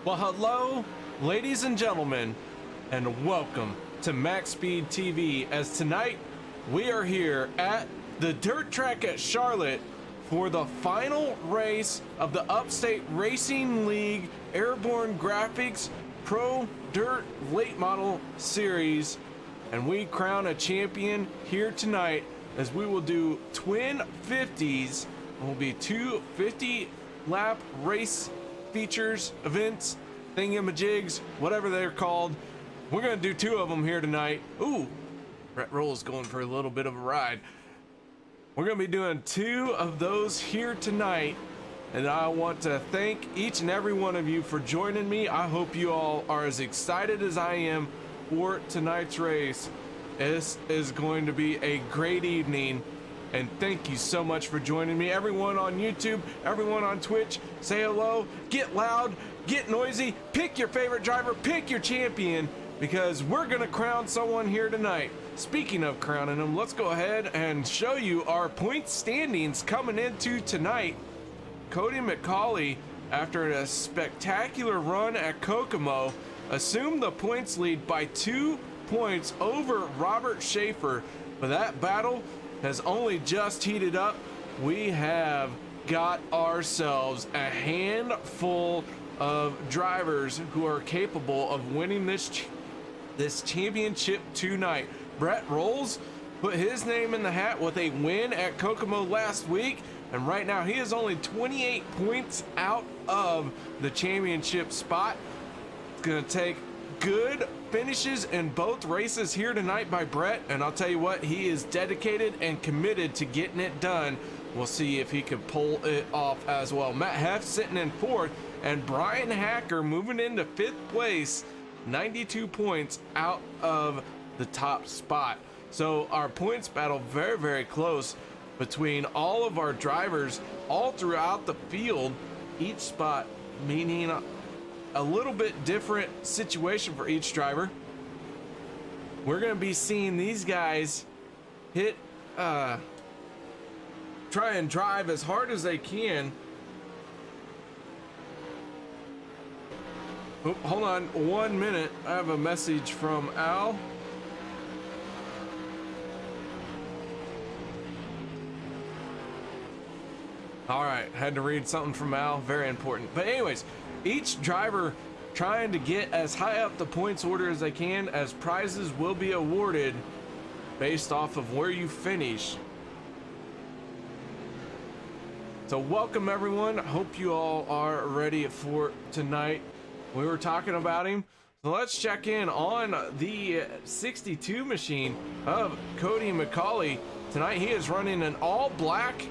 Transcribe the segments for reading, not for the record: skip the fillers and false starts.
Well, hello, ladies and gentlemen, and welcome to MaxSpeedTV, as tonight we are here at the dirt track at Charlotte for the final race of the Upstate Racing League Airborne Graphics Pro Dirt Late Model Series, and we crown a champion here tonight as we will do twin 50s. It will be two 50-lap race features, events, thingamajigs, whatever they're called. We're gonna do two of them here tonight. Ooh, Brett Rowles going for a little bit of a ride. We're gonna be doing two of those here tonight, and I want to thank each and every one of you for joining me. I hope you all are as excited as I am for tonight's race. This is going to be a great evening, and thank you so much for joining me. Everyone on YouTube, everyone on Twitch, say hello, get loud, get noisy, pick your favorite driver, pick your champion, because we're gonna crown someone here tonight. Speaking of crowning them, let's go ahead and show you our point standings coming into tonight. Cody McCawley, after a spectacular run at Kokomo, assumed the points lead by 2 points over Robert Schaeffer, but that battle has only just heated up. We have got ourselves a handful of drivers who are capable of winning this championship tonight. Brett Rowles put his name in the hat with a win at Kokomo last week, and right now he is only 28 points out of the championship spot. It's gonna take good finishes in both races here tonight by Brett, and I'll tell you what, he is dedicated and committed to getting it done. We'll see if he can pull it off as well. Matt Heff sitting in fourth, and Brian Hacker moving into fifth place, 92 points out of the top spot. So our points battle very, very close between all of our drivers all throughout the field, each spot meaning a little bit different situation for each driver. We're gonna be seeing these guys hit try and drive as hard as they can. Oh, hold on 1 minute, I have a message from Al. All right, had to read something from Al, very important. But anyways, each driver trying to get as high up the points order as they can, as prizes will be awarded based off of where you finish. So welcome everyone, hope you all are ready for tonight. We were talking about him, so let's check in on the 62 machine of Cody McCawley. Tonight he is running an all black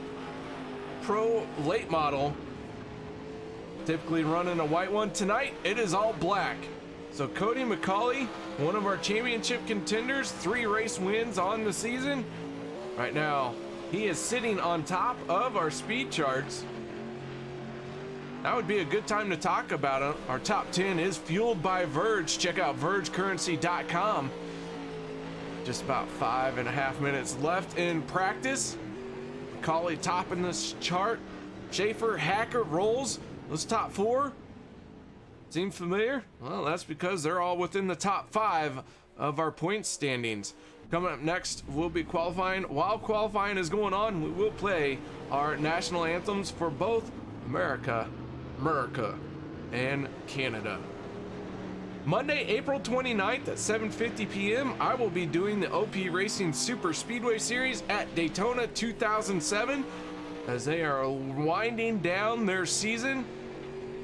Pro late model, typically running a white one. Tonight it is all black. So Cody McCawley, one of our championship contenders, 3 race wins on the season. Right now he is sitting on top of our speed charts. That would be a good time to talk about it. Our top 10 is fueled by Verge. Check out vergecurrency.com. Just about 5.5 minutes left in practice. McCawley topping this chart. Schaeffer, Hacker, Rowles, those top 4 seem familiar. Well, that's because they're all within the top 5 of our point standings. Coming up next, we'll be qualifying. While qualifying is going on, we will play our national anthems for both America and Canada. Monday, April 29th at 7:50 p.m. I will be doing the OP Racing Super Speedway Series at Daytona 2007. As they are winding down their season,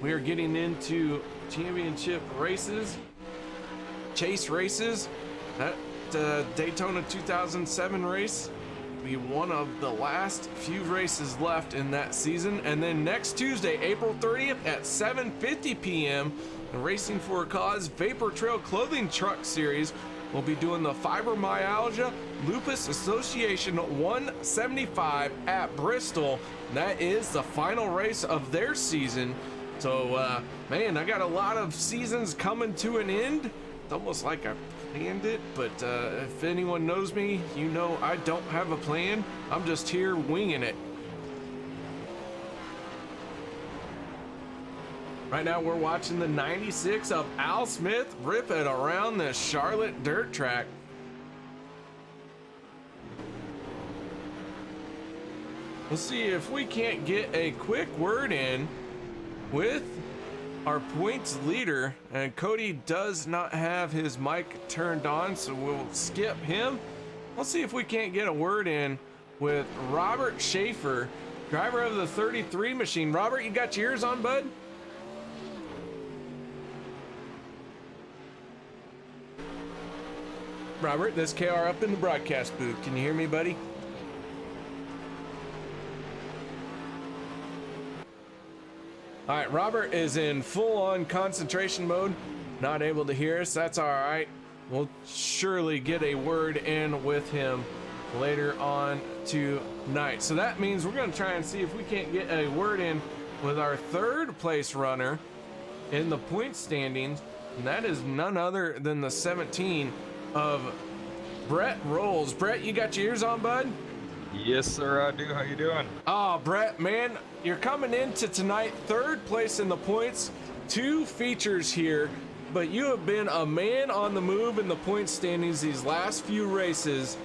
we are getting into championship races, chase races. That Daytona 2007 race will be one of the last few races left in that season. And then next Tuesday, April 30th at 7:50 p.m., the Racing for a Cause Vapor Trail Clothing Truck Series will be doing the Fibromyalgia Lupus Association 175 at Bristol. That is the final race of their season. So, man, I got a lot of seasons coming to an end. It's almost like I planned it, but if anyone knows me, you know I don't have a plan. I'm just here winging it. Right now we're watching the 96 of Al Smith rip it around the Charlotte dirt track. We'll see if we can't get a quick word in with our points leader, and Cody does not have his mic turned on, so we'll skip him. We'll see if we can't get a word in with Robert Schaeffer, driver of the 33 machine. Robert, you got your ears on, bud? Robert, this KR up in the broadcast booth. Can you hear me, buddy? All right, Robert is in full-on concentration mode, not able to hear us. That's all right. We'll surely get a word in with him later on tonight. So that means we're going to try and see if we can't get a word in with our third place runner in the point standings, and that is none other than the 17 of Brett Rowles. Brett, you got your ears on, bud? Yes, sir, I do. How you doing? Oh, Brett, man, you're coming into tonight third place in the points, 2 features here, but you have been a man on the move in the point standings these last few races.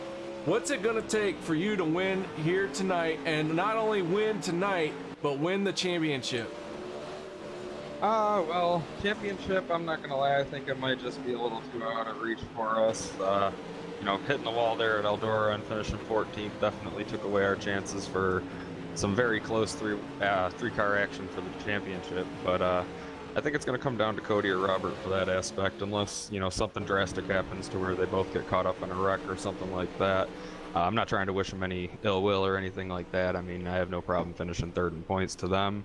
What's it going to take for you to win here tonight, and not only win tonight, but win the championship? Well, championship, I'm not going to lie, I think it might just be a little too out of reach for us. You know, hitting the wall there at Eldora and finishing 14th definitely took away our chances for some very close three-car action for the championship. But I think it's going to come down to Cody or Robert for that aspect, unless, you know, something drastic happens to where they both get caught up in a wreck or something like that. I'm not trying to wish them any ill will or anything like that. I mean, I have no problem finishing third in points to them.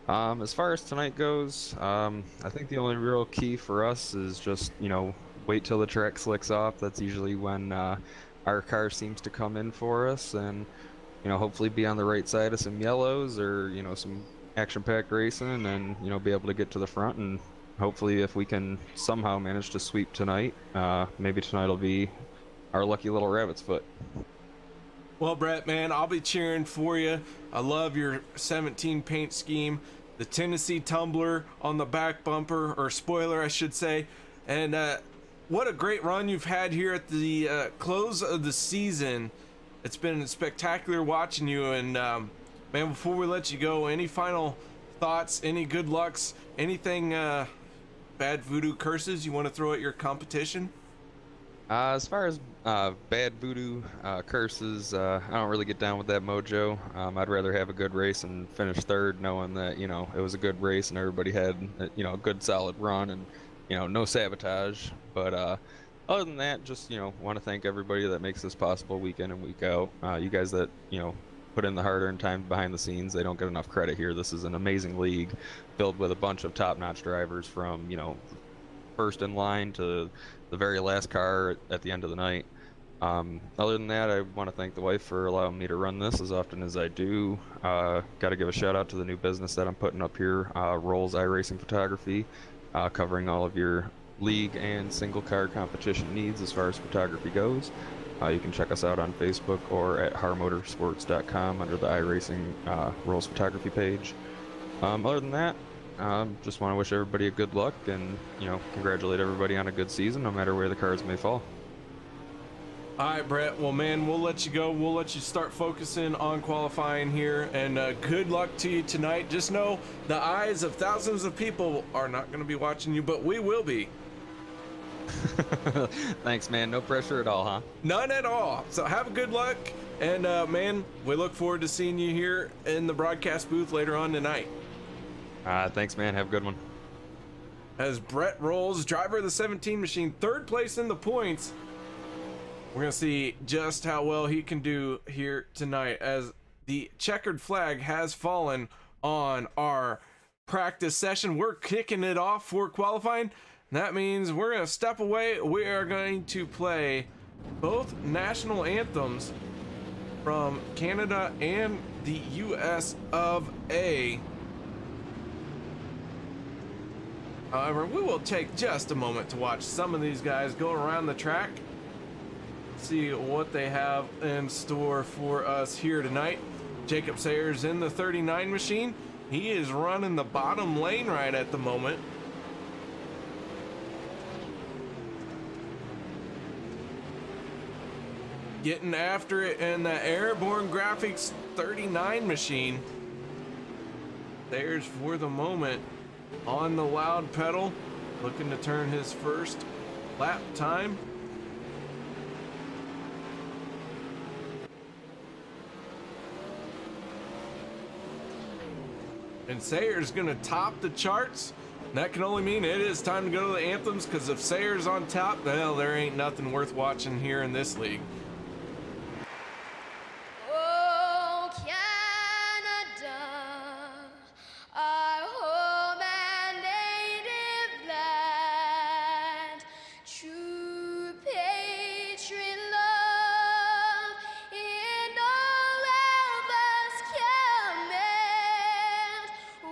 As far as tonight goes, I think the only real key for us is just, you know, wait till the track slicks off. That's usually when our car seems to come in for us, and, you know, hopefully be on the right side of some yellows or, you know, some action-packed racing, and, you know, be able to get to the front. And hopefully if we can somehow manage to sweep tonight, maybe tonight will be our lucky little rabbit's foot. Well, Brett, man, I'll be cheering for you. I love your 17 paint scheme, the Tennessee tumbler on the back bumper, or spoiler, I should say. And what a great run you've had here at the close of the season. It's been spectacular watching you. And man, before we let you go, any final thoughts, any good lucks, anything bad voodoo curses you want to throw at your competition? As far as bad voodoo curses, I don't really get down with that mojo. I'd rather have a good race and finish third, knowing that, you know, it was a good race and everybody had, you know, a good solid run and, you know, no sabotage. But other than that, just, you know, want to thank everybody that makes this possible week in and week out. You guys that, you know, put in the hard-earned time behind the scenes, they don't get enough credit here. This is an amazing league filled with a bunch of top-notch drivers from, you know, first in line to the very last car at the end of the night. Other than that, I want to thank the wife for allowing me to run this as often as I do. Got to give a shout out to the new business that I'm putting up here, Rowles iRacing Photography, covering all of your league and single car competition needs as far as photography goes. You can check us out on Facebook or at harmotorsports.com under the iRacing Rowles Photography page. Other than that, just want to wish everybody a good luck and, you know, congratulate everybody on a good season, no matter where the cards may fall. All right, Brett. Well, man, we'll let you go. We'll let you start focusing on qualifying here, and good luck to you tonight. Just know the eyes of thousands of people are not going to be watching you, but we will be. Thanks, man. No pressure at all, huh? None at all. So have a good luck, and man, we look forward to seeing you here in the broadcast booth later on tonight. Thanks, man. Have a good one. As Brett Rowles, driver of the 17 machine, third place in the points. We're going to see just how well he can do here tonight, as the checkered flag has fallen on our practice session. We're kicking it off for qualifying. That means we're going to step away. We are going to play both national anthems from Canada and the US of A. However, we will take just a moment to watch some of these guys go around the track, see what they have in store for us here tonight. Jacob Sayers in the 39 machine, He is running the bottom lane right at the moment. Getting after it in the Airborne Graphics 39 machine. There's for the moment on the loud pedal, looking to turn his first lap time. And Sayers gonna top the charts. That can only mean it is time to go to the anthems, because if Sayers on top, well, there ain't nothing worth watching here in this league. Oh, Canada, our home and native land, true patriot love in all of us command.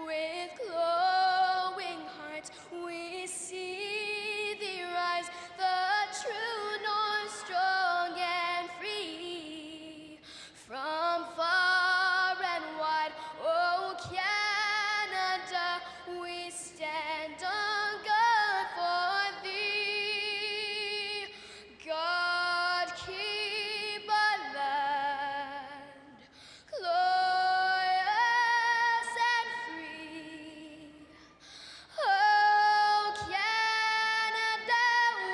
With glowing hearts we see thee rise, the true north, strong and free. From far and wide, oh Canada, we stand on guard for thee. God keep our land glorious and free. Oh Canada,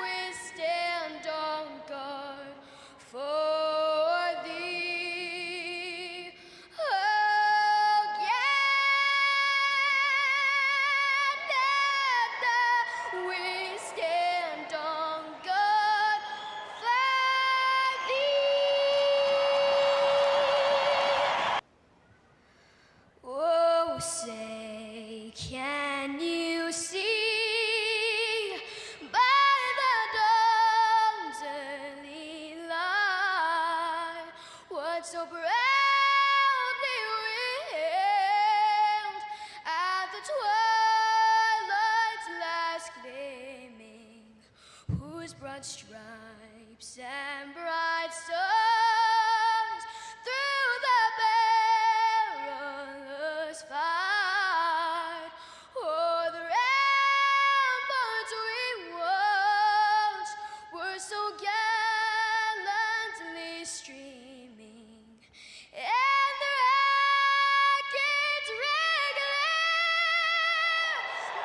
we stand on guard for thee. Oh Canada, we stand on guard for thee. Oh, say, can you see by the dawn's early light what so proudly we hailed at the twilight's last gleaming, whose broad stripes and bright stars through the perilous fight o'er the ramparts we watched were so gallantly streaming, and the rackets regular,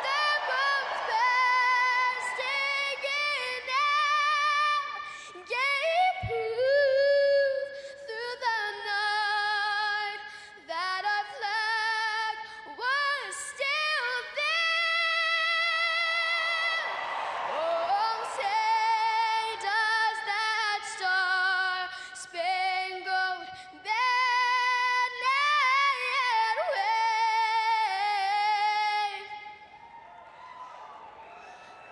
the bombs bursting in air, gave proof through the night that our flag was still there. Oh, say does that star-spangled banner yet wave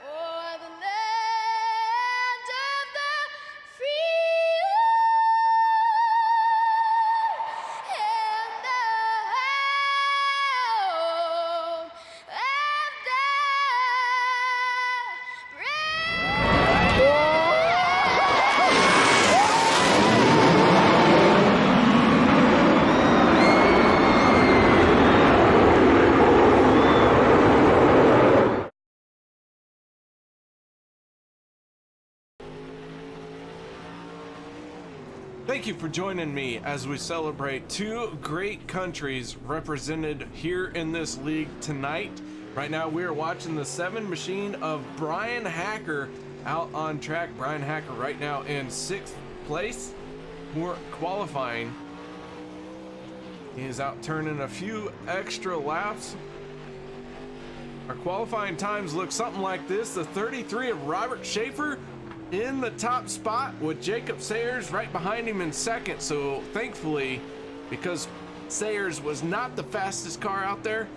o'er the land of the free and the home of the brave? Thank you for joining me as we celebrate two great countries represented here in this league tonight. Right now we are watching the 7 machine of Brian Hacker out on track. Brian Hacker right now in 6th place for qualifying. He is out turning a few extra laps. Our qualifying times look something like this. The 33 of Robert Schaeffer in the top spot with Jacob Sayers right behind him in 2nd. So thankfully, because Sayers was not the fastest car out there,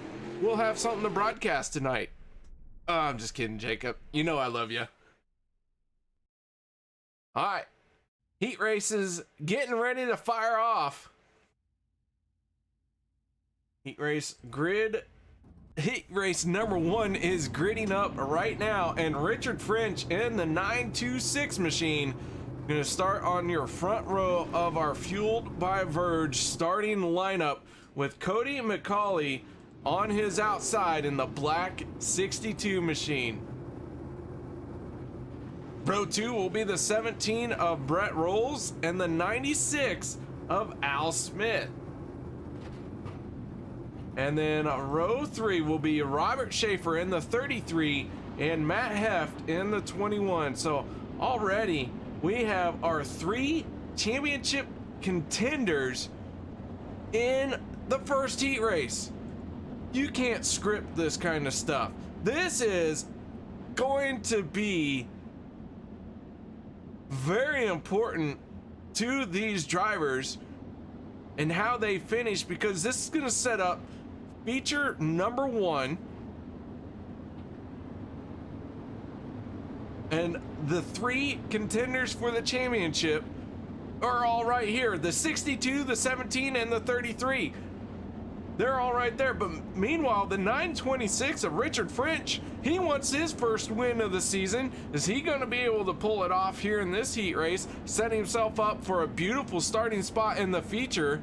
we'll have something to broadcast tonight. I'm just kidding, Jacob. You know I love you. All right. Heat races getting ready to fire off. Heat race number 1 is gridding up right now, and Richard French in the 926 machine gonna start on your front row of our Fueled by Verge starting lineup with Cody McCawley on his outside in the black 62 machine. Row 2 will be the 17 of Brett Rowles and the 96 of Al Smith. And then row 3 will be Robert Schaeffer in the 33 and Matt Heft in the 21. So already we have our 3 championship contenders in the first heat race. You can't script this kind of stuff. This is going to be very important to these drivers and how they finish, because this is going to set up feature number 1. And the 3 contenders for the championship are all right here. The 62, the 17, and the 33. They're all right there. But meanwhile, the 926 of Richard French, he wants his first win of the season. Is he going to be able to pull it off here in this heat race, setting himself up for a beautiful starting spot in the feature?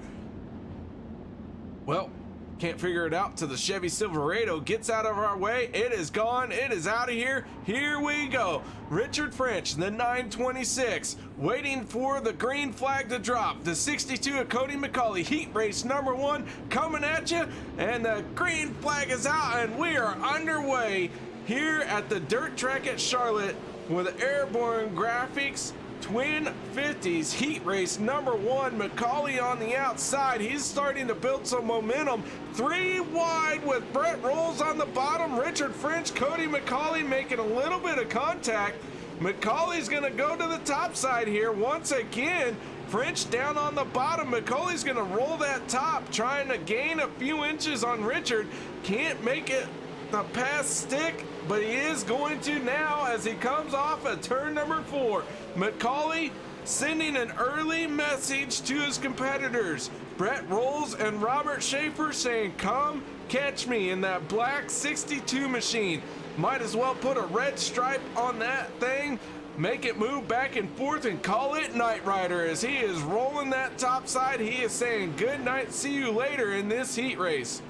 Well, can't figure it out till the Chevy Silverado gets out of our way. It is gone. It is out of here. Here we go. Richard French, the 926, waiting for the green flag to drop. The 62 of Cody McCawley, heat race number 1, coming at you. And the green flag is out, and we are underway here at the dirt track at Charlotte with Airborne Graphics Twin 50s heat race number 1. McCawley on the outside. He's starting to build some momentum. 3 wide with Brett Rowles on the bottom. Richard French, Cody McCawley making a little bit of contact. McCawley's going to go to the top side here once again. French down on the bottom. McCawley's going to roll that top, trying to gain a few inches on Richard. Can't make it the pass stick, but he is going to now as he comes off at turn number 4. McCawley sending an early message to his competitors. Brett Rowles and Robert Schaeffer saying, come catch me in that black 62 machine. Might as well put a red stripe on that thing, make it move back and forth, and call it Knight Rider. As he is rolling that top side, he is saying good night, see you later in this heat race.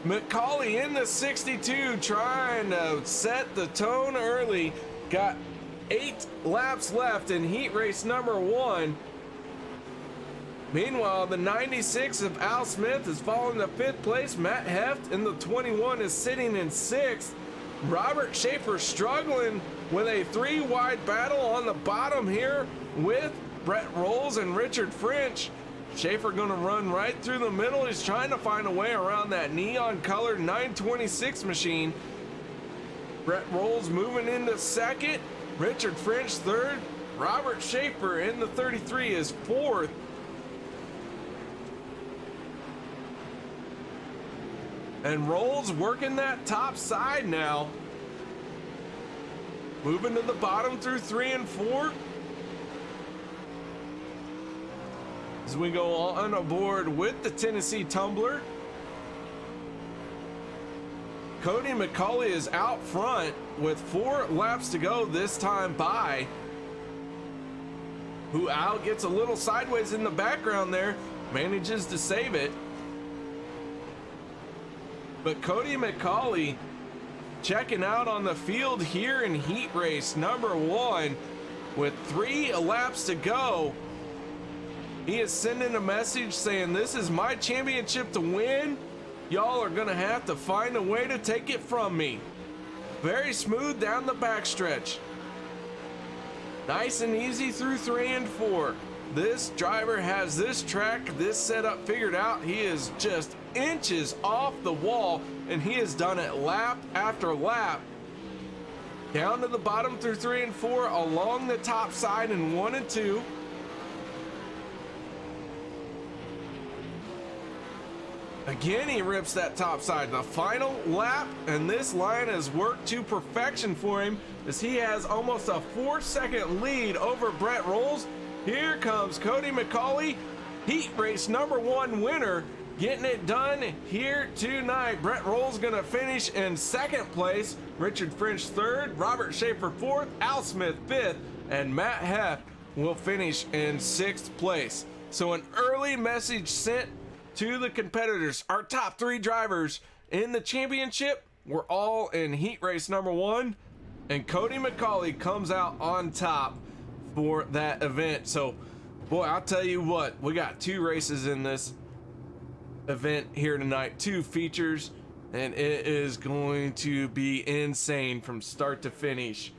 McCawley in the 62 trying to set the tone early. Got 8 laps left in heat race number 1. Meanwhile, the 96 of Al Smith is falling to 5th place. Matt Heft in the 21 is sitting in 6th. Robert Schaeffer struggling with a 3 wide battle on the bottom here with Brett Rowles and Richard French. Schaeffer going to run right through the middle. He's trying to find a way around that neon colored 926 machine. Brett Rowles moving into 2nd. Richard French 3rd. Robert Schaeffer in the 33 is 4th. And Rowles working that top side now. Moving to the bottom through 3 and 4. As we go on aboard with the Tennessee Tumbler. Cody McCawley is out front with 4 laps to go this time by. Who Al gets a little sideways in the background there, manages to save it. But Cody McCawley checking out on the field here in heat race number 1 with 3 laps to go. He is sending a message saying, this is my championship to win. Y'all are gonna have to find a way to take it from me. Very smooth down the backstretch. Nice and easy through 3 and 4. This driver has this track, this setup figured out. He is just inches off the wall, and he has done it lap after lap. Down to the bottom through 3 and 4, along the top side in 1 and 2. Again, he rips that top side. The final lap, and this line has worked to perfection for him as he has almost a 4-second lead over Brett Rowles. Here comes Cody McCawley, heat race number 1 winner, getting it done here tonight. Brett Rowles gonna finish in 2nd place, Richard French 3rd, Robert Schaeffer 4th, Al Smith 5th, and Matt Heft will finish in 6th place. So an early message sent to the competitors. Our top 3 drivers in the championship were all in heat race number 1, and Cody McCawley comes out on top for that event. So, boy, I'll tell you what, we got 2 races in this event here tonight, 2 features, and it is going to be insane from start to finish.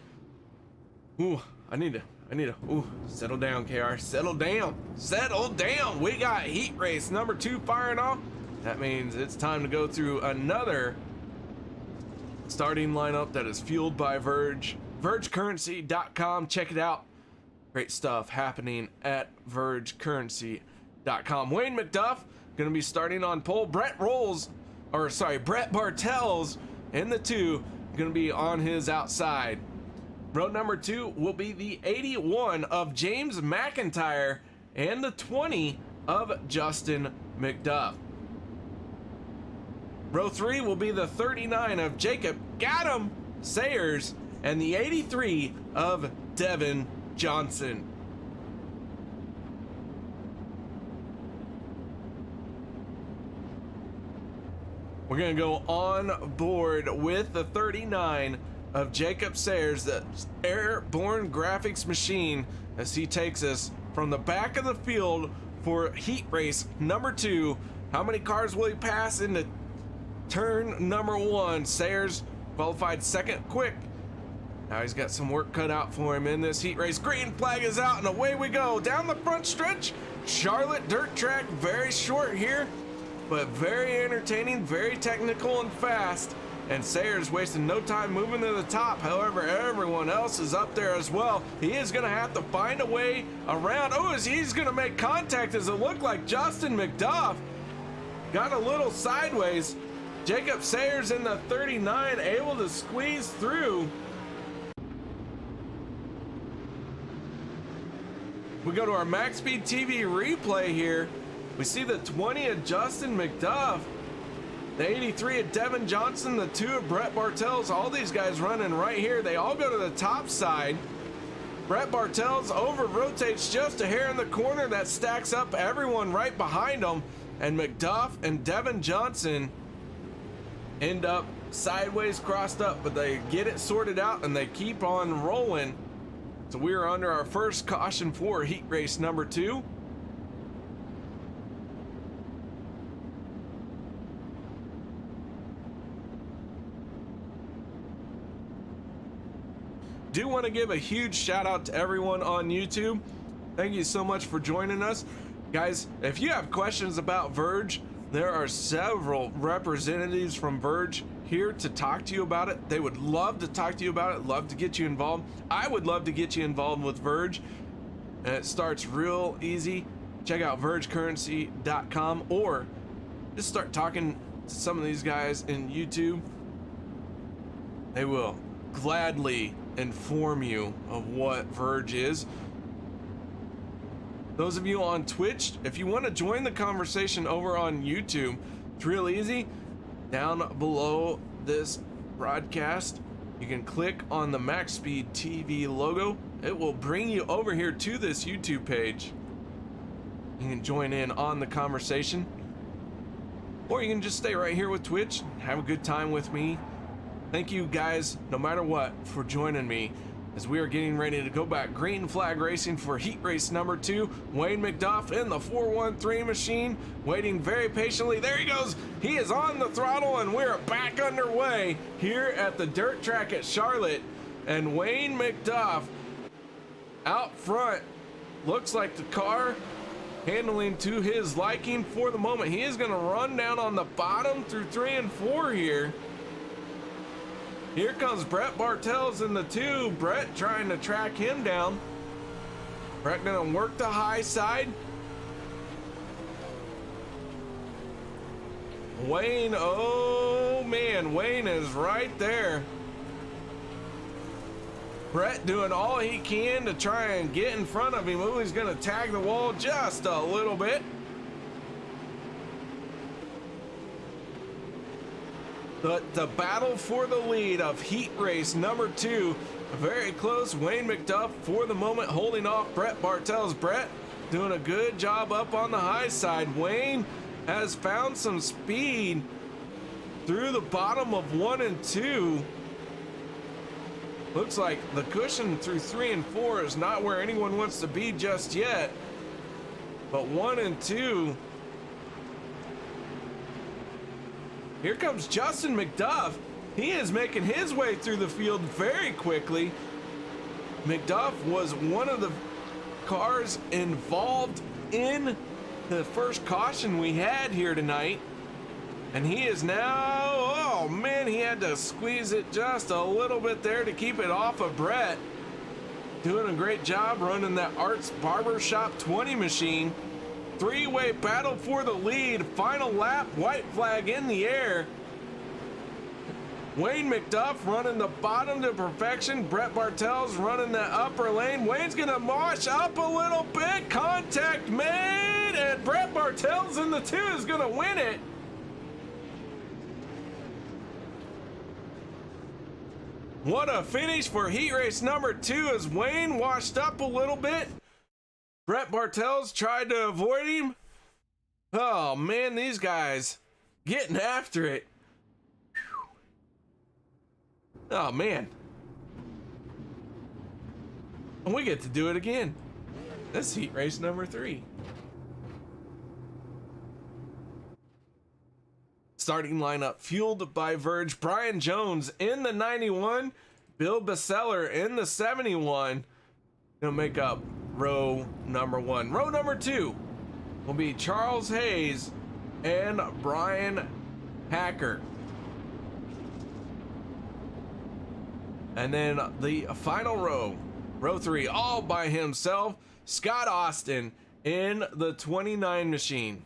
Ooh, I need to settle down, KR. Settle down. We got heat race number 2 firing off. That means it's time to go through another starting lineup that is fueled by Verge. VergeCurrency.com. Check it out. Great stuff happening at VergeCurrency.com. Wayne McDuff gonna be starting on pole. Brett Bartels in the 2 gonna be on his outside. Row number 2 will be the 81 of James McIntyre and the 20 of Justin McDuff. Row 3 will be the 39 of Jacob Sayers and the 83 of Devin Johnson. We're gonna go on board with the 39 of Jacob Sayers, the Airborne Graphics machine, as he takes us from the back of the field for heat race number 2. How many cars will he pass into turn number 1? Sayers qualified second quick. Now he's got some work cut out for him in this heat race. Green flag is out and away we go down the front stretch. Charlotte dirt track, very short here, but very entertaining, very technical and fast. And Sayers wasting no time moving to the top. However, everyone else is up there as well. He is going to have to find a way around. Oh, he's going to make contact as it looked like Justin McDuff got a little sideways. Jacob Sayers in the 39 able to squeeze through. We go to our MaxSpeedTV replay here. We see the 20 of Justin McDuff, the 83 of Devin Johnson, the 2 of Brett Bartels. All these guys running right here. They all go to the top side. Brett Bartels over rotates just a hair in the corner. That stacks up everyone right behind him. And McDuff and Devin Johnson end up sideways crossed up, but they get it sorted out and they keep on rolling. So we are under our first caution for heat race number 2. Do want to give a huge shout out to everyone on YouTube. Thank you so much for joining us. Guys, if you have questions about Verge, there are several representatives from Verge here to talk to you about it. They would love to talk to you about it, love to get you involved. I would love to get you involved with Verge. And it starts real easy. Check out VergeCurrency.com or just start talking to some of these guys in YouTube. They will gladly inform you of what Verge is. Those of you on Twitch, if you want to join the conversation over on YouTube, it's real easy. Down below this broadcast, you can click on the MaxSpeedTV logo. It will bring you over here to this YouTube page. You can join in on the conversation, or you can just stay right here with Twitch, have a good time with me. Thank you guys, no matter what, for joining me as we are getting ready to go back. Green flag racing for heat race number 2. Wayne McDuff in the 413 machine, waiting very patiently. There he goes. He is on the throttle and we're back underway here at the dirt track at Charlotte. And Wayne McDuff out front. Looks like the car handling to his liking for the moment. He is going to run down on the bottom through 3 and 4 here. Here comes Brett Bartels in the 2. Brett trying to track him down. Brett gonna work the high side. Wayne, oh man, Wayne is right there. Brett doing all he can to try and get in front of him. Oh, he's gonna tag the wall just a little bit. But the battle for the lead of heat race number 2, very close. Wayne McDuff for the moment holding off Brett Bartels. Brett doing a good job up on the high side. Wayne has found some speed through the bottom of 1 and 2. Looks like the cushion through 3 and 4 is not where anyone wants to be just yet. But 1 and 2. Here comes Justin McDuff. He is making his way through the field very quickly. McDuff was one of the cars involved in the first caution we had here tonight. And he is now, oh man, he had to squeeze it just a little bit there to keep it off of Brett. Doing a great job running that Arts Barbershop 20 machine. Three-way battle for the lead. Final lap, white flag in the air. Wayne McDuff running the bottom to perfection. Brett Bartels running the upper lane. Wayne's gonna mosh up a little bit. Contact made, and Brett Bartels in the 2 is gonna win it. What a finish for heat race number 2 as Wayne washed up a little bit. Brett Bartels tried to avoid him. Oh man, these guys getting after it. Oh man. And we get to do it again. This is heat race number 3. Starting lineup fueled by Verge. Brian Jones in the 91. Bill Beseller in the 71. Gonna make up row number 1. Row number 2 will be Charles Hayes and Brian Hacker. And then the final row, row 3, all by himself, Scott Austin in the 29 machine.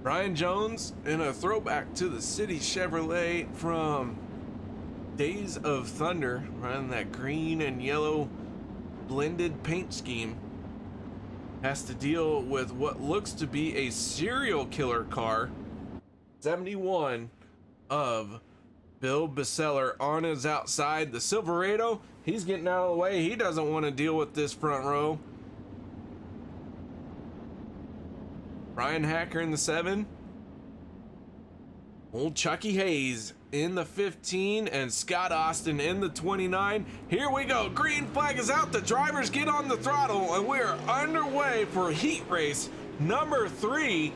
Brian Jones in a throwback to the City Chevrolet from Days of Thunder, running that green and yellow blended paint scheme. Has to deal with what looks to be a serial killer car. 71 of Bill Beseller on his outside. The Silverado, he's getting out of the way. He doesn't want to deal with this front row. Brian Hacker in the 7. Old Chucky Hayes in the 15 and Scott Austin in the 29. Here we go. Green flag is out. The drivers get on the throttle and we are underway for heat race number 3.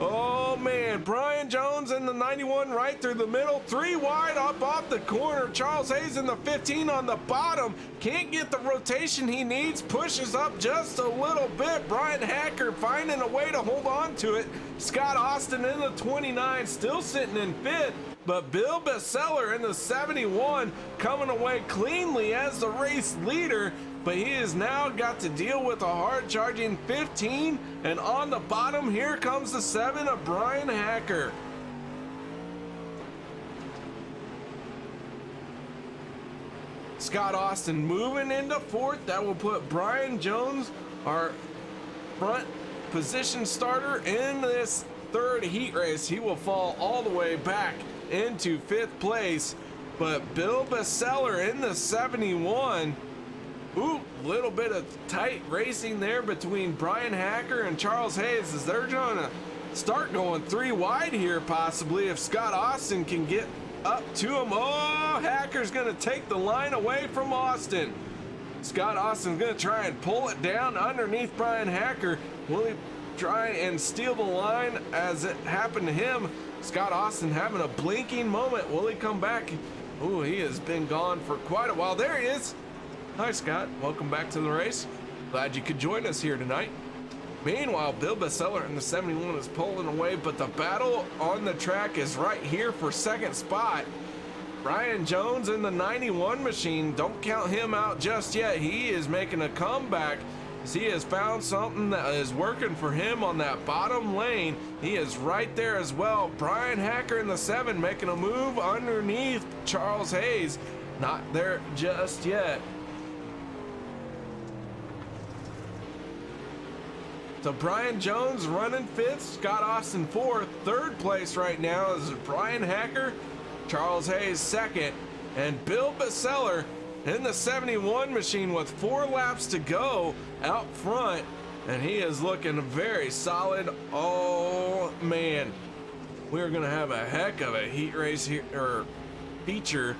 Oh man, Brian Jones in the 91 right through the middle, 3 wide up off the corner. Charles Hayes in the 15 on the bottom, can't get the rotation he needs, pushes up just a little bit. Brian Hacker finding a way to hold on to it. Scott Austin in the 29 still sitting in 5th, but Bill Beseller in the 71 coming away cleanly as the race leader. But he has now got to deal with a hard charging 15, and on the bottom here comes the 7 of Brian Hacker. Scott Austin moving into 4th. That will put Brian Jones, our front position starter, in this 3rd heat race. He will fall all the way back into 5th place, but Bill Beseller in the 71. Ooh, little bit of tight racing there between Brian Hacker and Charles Hayes as they're trying to start going 3 wide here possibly if Scott Austin can get up to him. Oh, Hacker's gonna take the line away from Austin. Scott Austin's gonna try and pull it down underneath Brian Hacker. Will he try and steal the line as it happened to him? Scott Austin having a blinking moment. Will he come back? Ooh, he has been gone for quite a while. There he is. Hi Scott, welcome back to the race. Glad you could join us here tonight. Meanwhile, Bill Beseller in the 71 is pulling away, but the battle on the track is right here for 2nd spot. Brian Jones in the 91 machine, don't count him out just yet. He is making a comeback as he has found something that is working for him on that bottom lane. He is right there as well. Brian Hacker in the 7 making a move underneath Charles Hayes. Not there just yet. So Brian Jones running 5th, Scott Austin 4th. 3rd place right now is Brian Hacker, Charles Hayes 2nd, and Bill Bestseller in the 71 machine with 4 laps to go out front, and he is looking very solid. Oh man, we're gonna have a heck of a heat race here, or feature,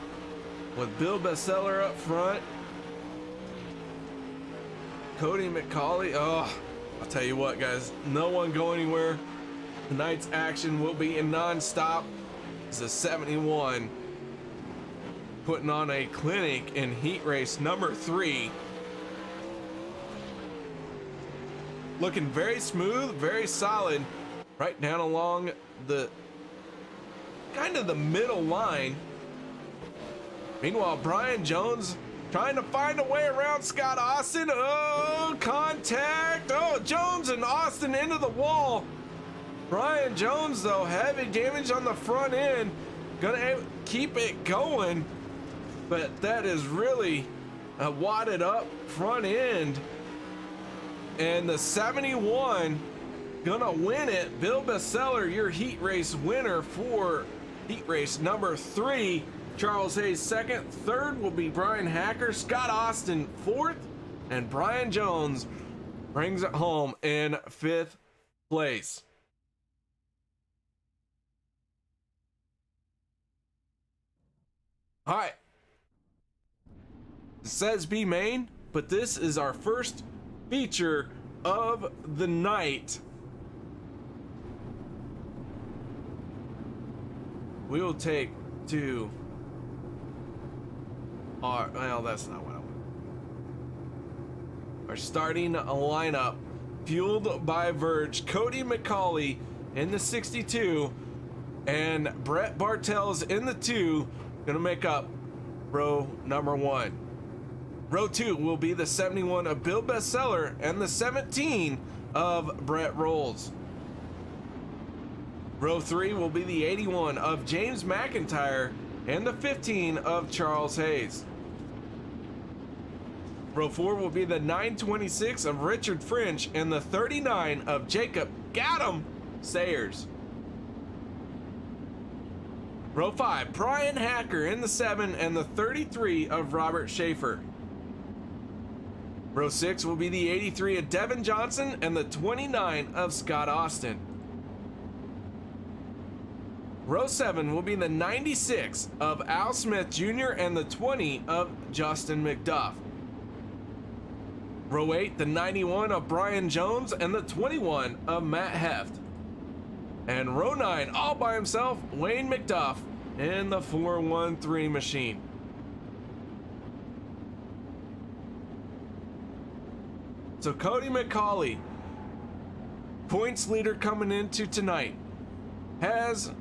with Bill Bestseller up front, Cody McCawley. Oh, I'll tell you what, guys, no one go anywhere. Tonight's action will be in non-stop. It's a 71 putting on a clinic in heat race number 3. Looking very smooth, very solid, right down along the kind of the middle line. Meanwhile, Brian Jones trying to find a way around Scott Austin. Oh, contact. Oh, Jones and Austin into the wall. Brian Jones, though, heavy damage on the front end. Gonna keep it going, but that is really a wadded up front end. And the 71 gonna win it. Bill Bestseller, your heat race winner for heat race number 3. Charles Hayes 2nd. 3rd will be Brian Hacker. Scott Austin 4th. And Brian Jones brings it home in 5th place. All right. It says B main, but this is our first feature of the night. We will take to our, well, that's not what I want. Our starting lineup, fueled by Verge, Cody McCawley in the 62, and Brett Bartels in the 2, gonna make up row number 1. Row 2 will be the 71 of Bill Bestseller and the 17 of Brett Rowles. Row 3 will be the 81 of James McIntyre and the 15 of Charles Hayes. Row 4 will be the 926 of Richard French and the 39 of Jacob Sayers. Row 5, Brian Hacker in the 7 and the 33 of Robert Schaeffer. Row 6 will be the 83 of Devin Johnson and the 29 of Scott Austin. Row 7 will be the 96 of Al Smith Jr. and the 20 of Justin McDuff. Row 8, the 91 of Brian Jones and the 21 of Matt Heft. And row 9, all by himself, Wayne McDuff in the 413 machine. So Cody McCawley, points leader coming into tonight, has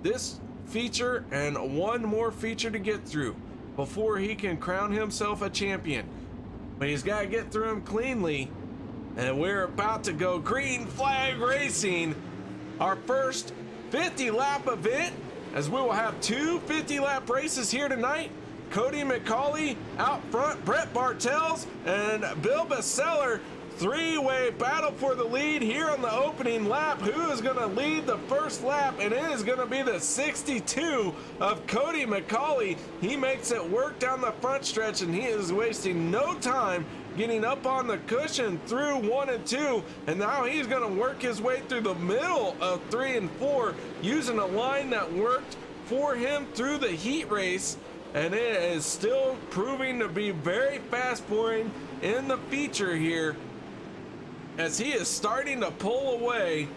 this feature and one more feature to get through before he can crown himself a champion. But he's got to get through them cleanly, and we're about to go green flag racing, our first 50-lap event, as we will have 2 50-lap races here tonight. Cody McCawley out front, Brett Bartels and Bill Bestseller. 3-way battle for the lead here on the opening lap. Who is going to lead the first lap? And it is going to be the 62 of Cody McCawley. He makes it work down the front stretch, and he is wasting no time getting up on the cushion through 1 and 2. And now he's going to work his way through the middle of 3 and 4 using a line that worked for him through the heat race. And it is still proving to be very fast pouring in the feature here, as he is starting to pull away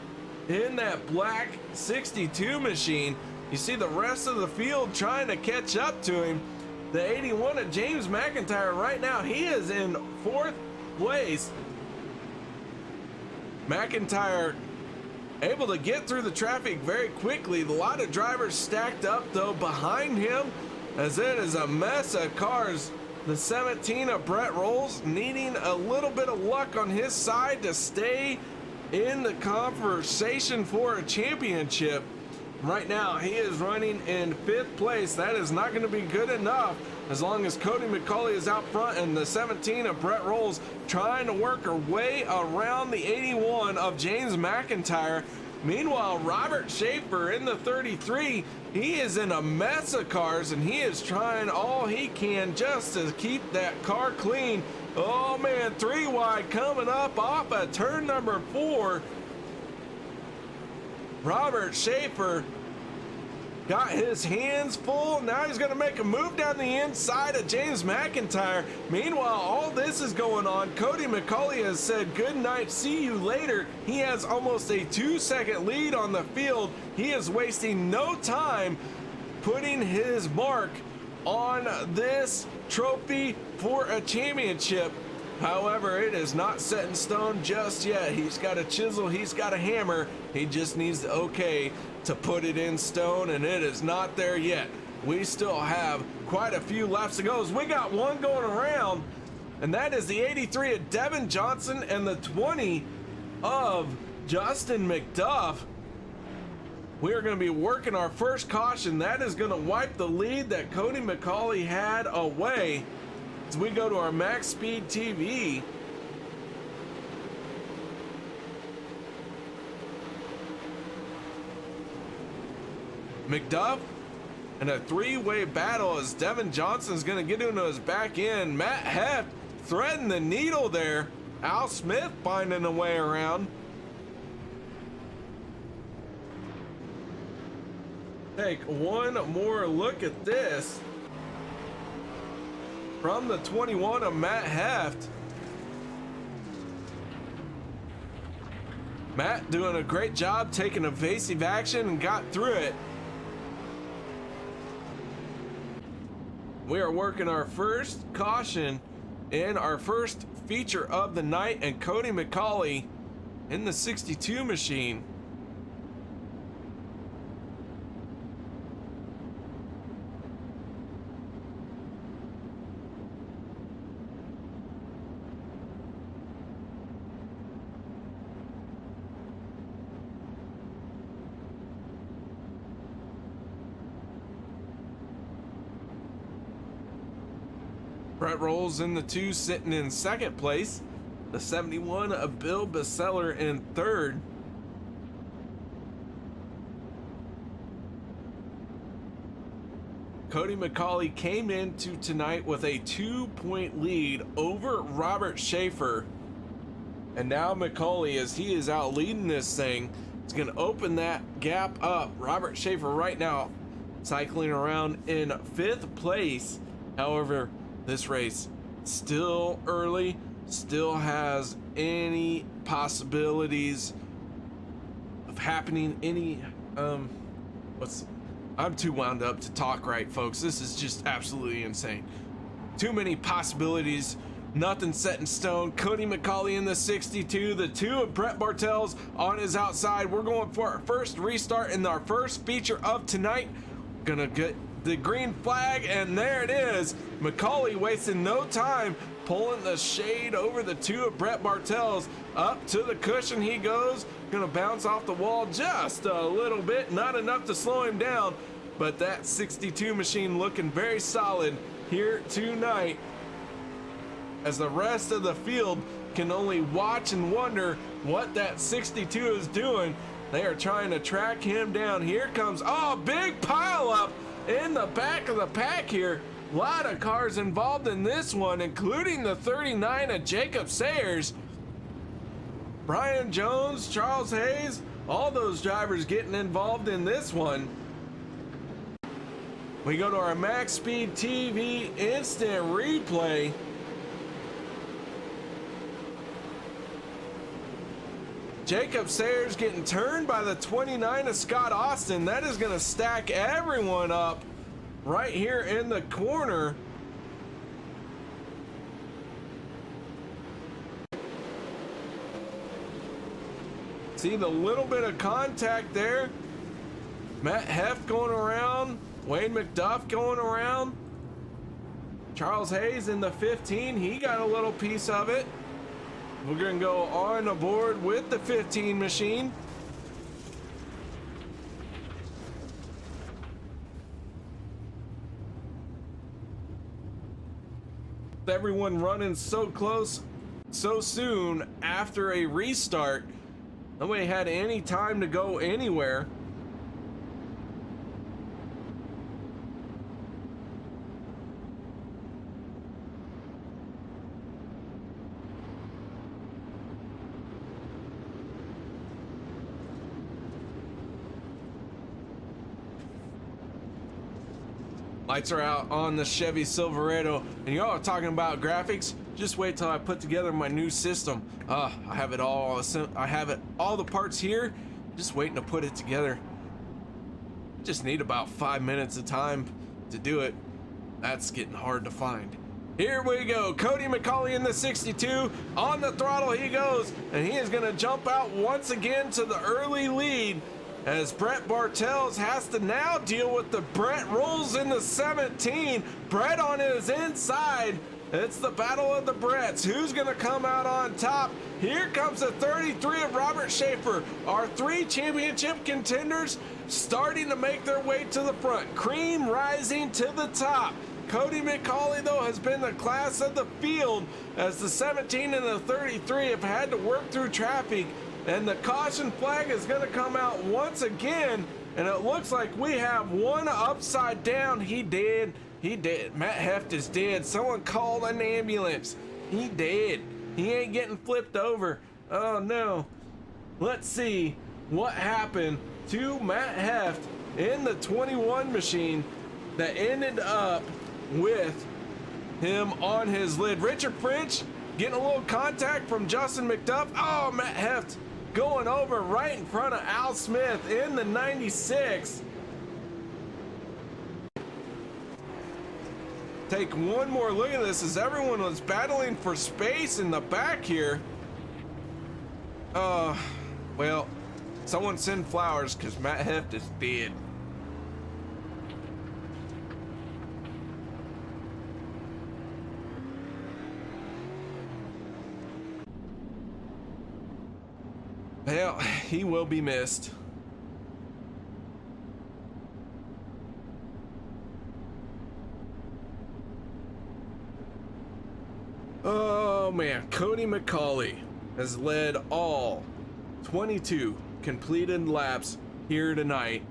in that black 62 machine. You see the rest of the field trying to catch up to him. The 81 of James McIntyre right now, he is in 4th place. McIntyre able to get through the traffic very quickly. A lot of drivers stacked up though behind him, as it is a mess of cars. The 17 of Brett Rowles needing a little bit of luck on his side to stay in the conversation for a championship. Right now, he is running in 5th place. That is not going to be good enough as long as Cody McCawley is out front and the 17 of Brett Rowles trying to work her way around the 81 of James McIntyre. Meanwhile, Robert Schaeffer in the 33, he is in a mess of cars and he is trying all he can just to keep that car clean. Oh man, 3 wide coming up off of turn number 4. Robert Schaeffer got his hands full. Now he's going to make a move down the inside of James McIntyre. Meanwhile, all this is going on. Cody McCawley has said good night, see you later. He has almost a 2-second lead on the field. He is wasting no time putting his mark on this trophy for a championship. However, it is not set in stone just yet. He's got a chisel, he's got a hammer. He just needs the okay to put it in stone, and it is not there yet. We still have quite a few laps to go. As we got one going around, and that is the 83 of Devin Johnson and the 20 of Justin McDuff. We are going to be working our first caution. That is going to wipe the lead that Cody McCawley had away as we go to our MaxSpeedTV. McDuff and a 3-way battle as Devin Johnson's going to get into his back end. Matt Heft threading the needle there. Al Smith finding a way around. Take one more look at this from the 21 of Matt Heft. Matt doing a great job taking evasive action and got through it. We are working our first caution in our first feature of the night, and Cody McCawley in the 62 machine. Brett Rowles in the 2 sitting in second place. The 71 of Bill Beseller in third. Cody McCawley came into tonight with a 2-point lead over Robert Schaeffer. And now McCawley, as he is out leading this thing, is going to open that gap up. Robert Schaeffer right now cycling around in 5th place. However, this race still early, still has any possibilities of happening. I'm too wound up to talk right, folks. This is just absolutely insane. Too many possibilities, nothing set in stone. Cody McCawley in the 62, the 2 of Brett Bartels on his outside. We're going for our first restart in our first feature of tonight. Gonna get the green flag, and there it is. McCawley wasting no time, pulling the shade over the 2 of Brett Bartels. Up to the cushion he goes, gonna bounce off the wall just a little bit, not enough to slow him down, but that 62 machine looking very solid here tonight, as the rest of the field can only watch and wonder what that 62 is doing. They are trying to track him down. Here comes, oh, big pile up in the back of the pack here. A lot of cars involved in this one, including the 39 of Jacob Sayers. Brian Jones, Charles Hayes, all those drivers getting involved in this one. We go to our MaxSpeedTV instant replay. Jacob Sayers getting turned by the 29 of Scott Austin. That is going to stack everyone up right here in the corner. See the little bit of contact there. Matt Heft going around. Wayne McDuff going around. Charles Hayes in the 15. He got a little piece of it. We're going to go on the board with the 15 machine. everyone running so close so soon after a restart. Nobody had any time to go anywhere. Lights are out on the Chevy Silverado, and y'all are talking about graphics. Just wait till I put together my new system. I have it all. I have it all the parts here. Just waiting to put it together. Just need about 5 minutes of time to do it. That's getting hard to find. Here we go. Cody McCawley in the 62. On the throttle he goes, and he is going to jump out once again to the early lead, as Brett Bartels has to now deal with the Brett Rowles in the 17. Brett on his inside. It's the battle of the Bretts. Who's going to come out on top? Here comes the 33 of Robert Schaeffer. Our 3 championship contenders starting to make their way to the front. Cream rising to the top. Cody McCawley, though, has been the class of the field, as the 17 and the 33 have had to work through traffic. And the caution flag is going to come out once again, and it looks like we have one upside down. He dead. He dead. Matt Heft is dead. Someone called an ambulance. He dead. He ain't getting flipped over. Oh no. Let's see what happened to Matt Heft in the 21 machine that ended up with him on his lid. Richard French getting a little contact from Justin McDuff. Oh, Matt Heft going over right in front of Al Smith in the 96. Take one more look at this as everyone was battling for space in the back here. Well, someone send flowers because Matt Heft is dead. Well, he will be missed. Oh man, Cody McCawley has led all 22 completed laps here tonight.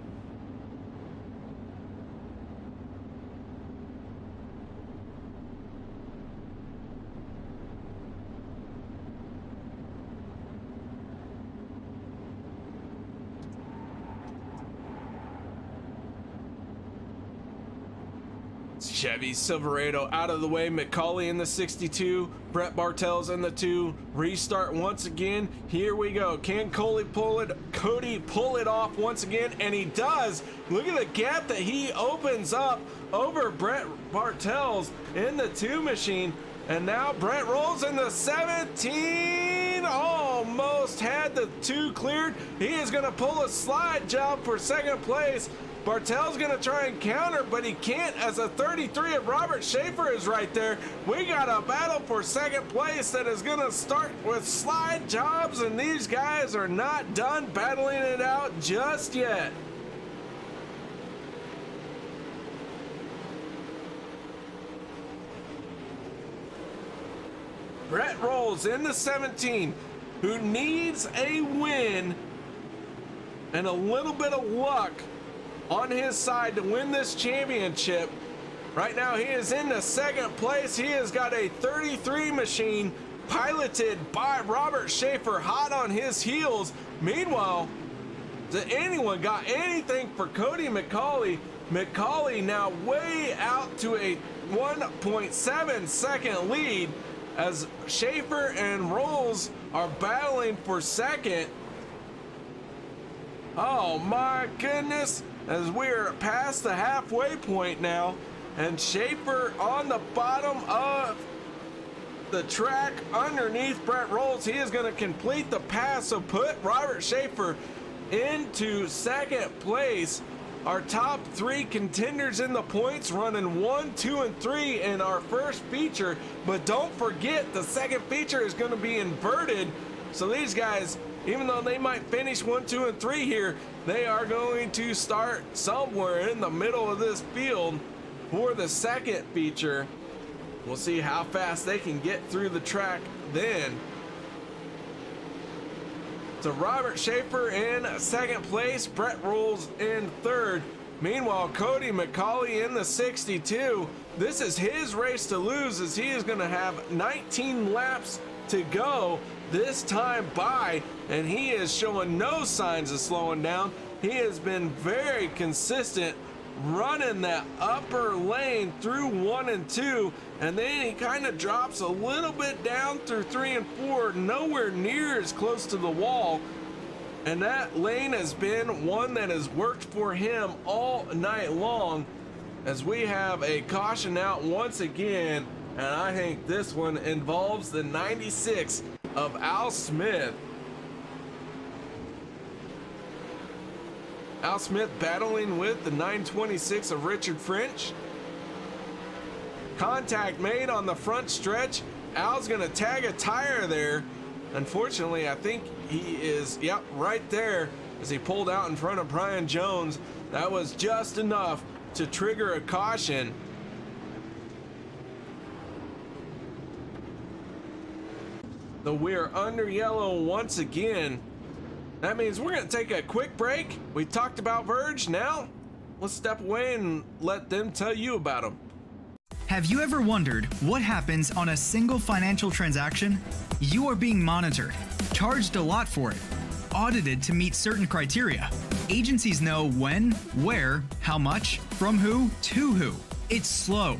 Chevy Silverado out of the way. McCawley in the 62. Brett Bartels in the 2. Restart once again. Here we go. Can Cody pull it off once again? And he does. Look at the gap that he opens up over Brett Bartels in the 2 machine. And now Brett Rowles in the 17. Almost had the 2 cleared. He is going to pull a slide job for second place. Bartel's gonna try and counter, but he can't, as a 33 of Robert Schaeffer is right there. We got a battle for second place that is gonna start with slide jobs, and these guys are not done battling it out just yet. Brett Rowles in the 17, who needs a win and a little bit of luck on his side to win this championship. Right now he is in the second place. He has got a 33 machine piloted by Robert Schaeffer hot on his heels. Meanwhile, does anyone got anything for Cody McCawley? McCawley now way out to a 1.7 second lead as Schaeffer and Rowles are battling for second. Oh my goodness, as we're past the halfway point now, and Schaeffer on the bottom of the track underneath Brett Rowles. He is going to complete the pass, so put Robert Schaeffer into second place. Our top 3 contenders in the points running 1, 2, and 3 in our first feature, but don't forget the second feature is going to be inverted, so these guys, even though they might finish 1, 2, and 3 here, they are going to start somewhere in the middle of this field for the second feature. We'll see how fast they can get through the track then. So Robert Schaeffer in second place, Brett Rowles in third. Meanwhile, Cody McCawley in the 62. This is his race to lose, as he is going to have 19 laps to go this time by, and he is showing no signs of slowing down. He has been very consistent, running that upper lane through 1 and 2, and then he kind of drops a little bit down through 3 and 4, nowhere near as close to the wall. And that lane has been one that has worked for him all night long, as we have a caution out once again, and I think this one involves the 96 of Al Smith. Al Smith battling with the 926 of Richard French. Contact made on the front stretch. Al's gonna tag a tire there. Unfortunately, I think he is, yep, right there as he pulled out in front of Brian Jones. That was just enough to trigger a caution. So we're under yellow once again. That means we're gonna take a quick break. We talked about Verge. Now let's step away and let them tell you about them. Have you ever wondered what happens on a single financial transaction? You are being monitored, charged a lot for it, audited to meet certain criteria. Agencies know when, where, how much, from who, to who. It's slow.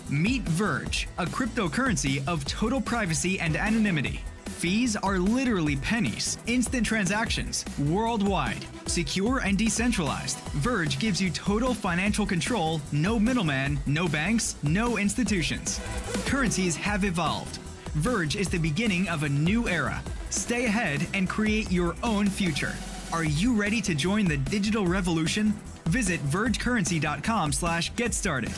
Meet Verge, a cryptocurrency of total privacy and anonymity. Fees are literally pennies. Instant transactions, worldwide, secure and decentralized. Verge gives you total financial control, no middleman, no banks, no institutions. Currencies have evolved. Verge is the beginning of a new era. Stay ahead and create your own future. Are you ready to join the digital revolution? Visit vergecurrency.com/get started.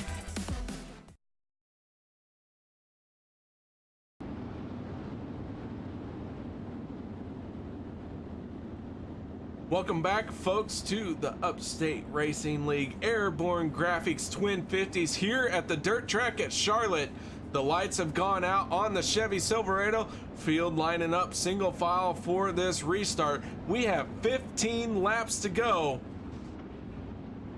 Welcome back, folks, to the Upstate Racing League Airborne Graphics Twin 50s here at the dirt track at Charlotte. The lights have gone out on the Chevy Silverado. Field lining up single file for this restart. We have 15 laps to go.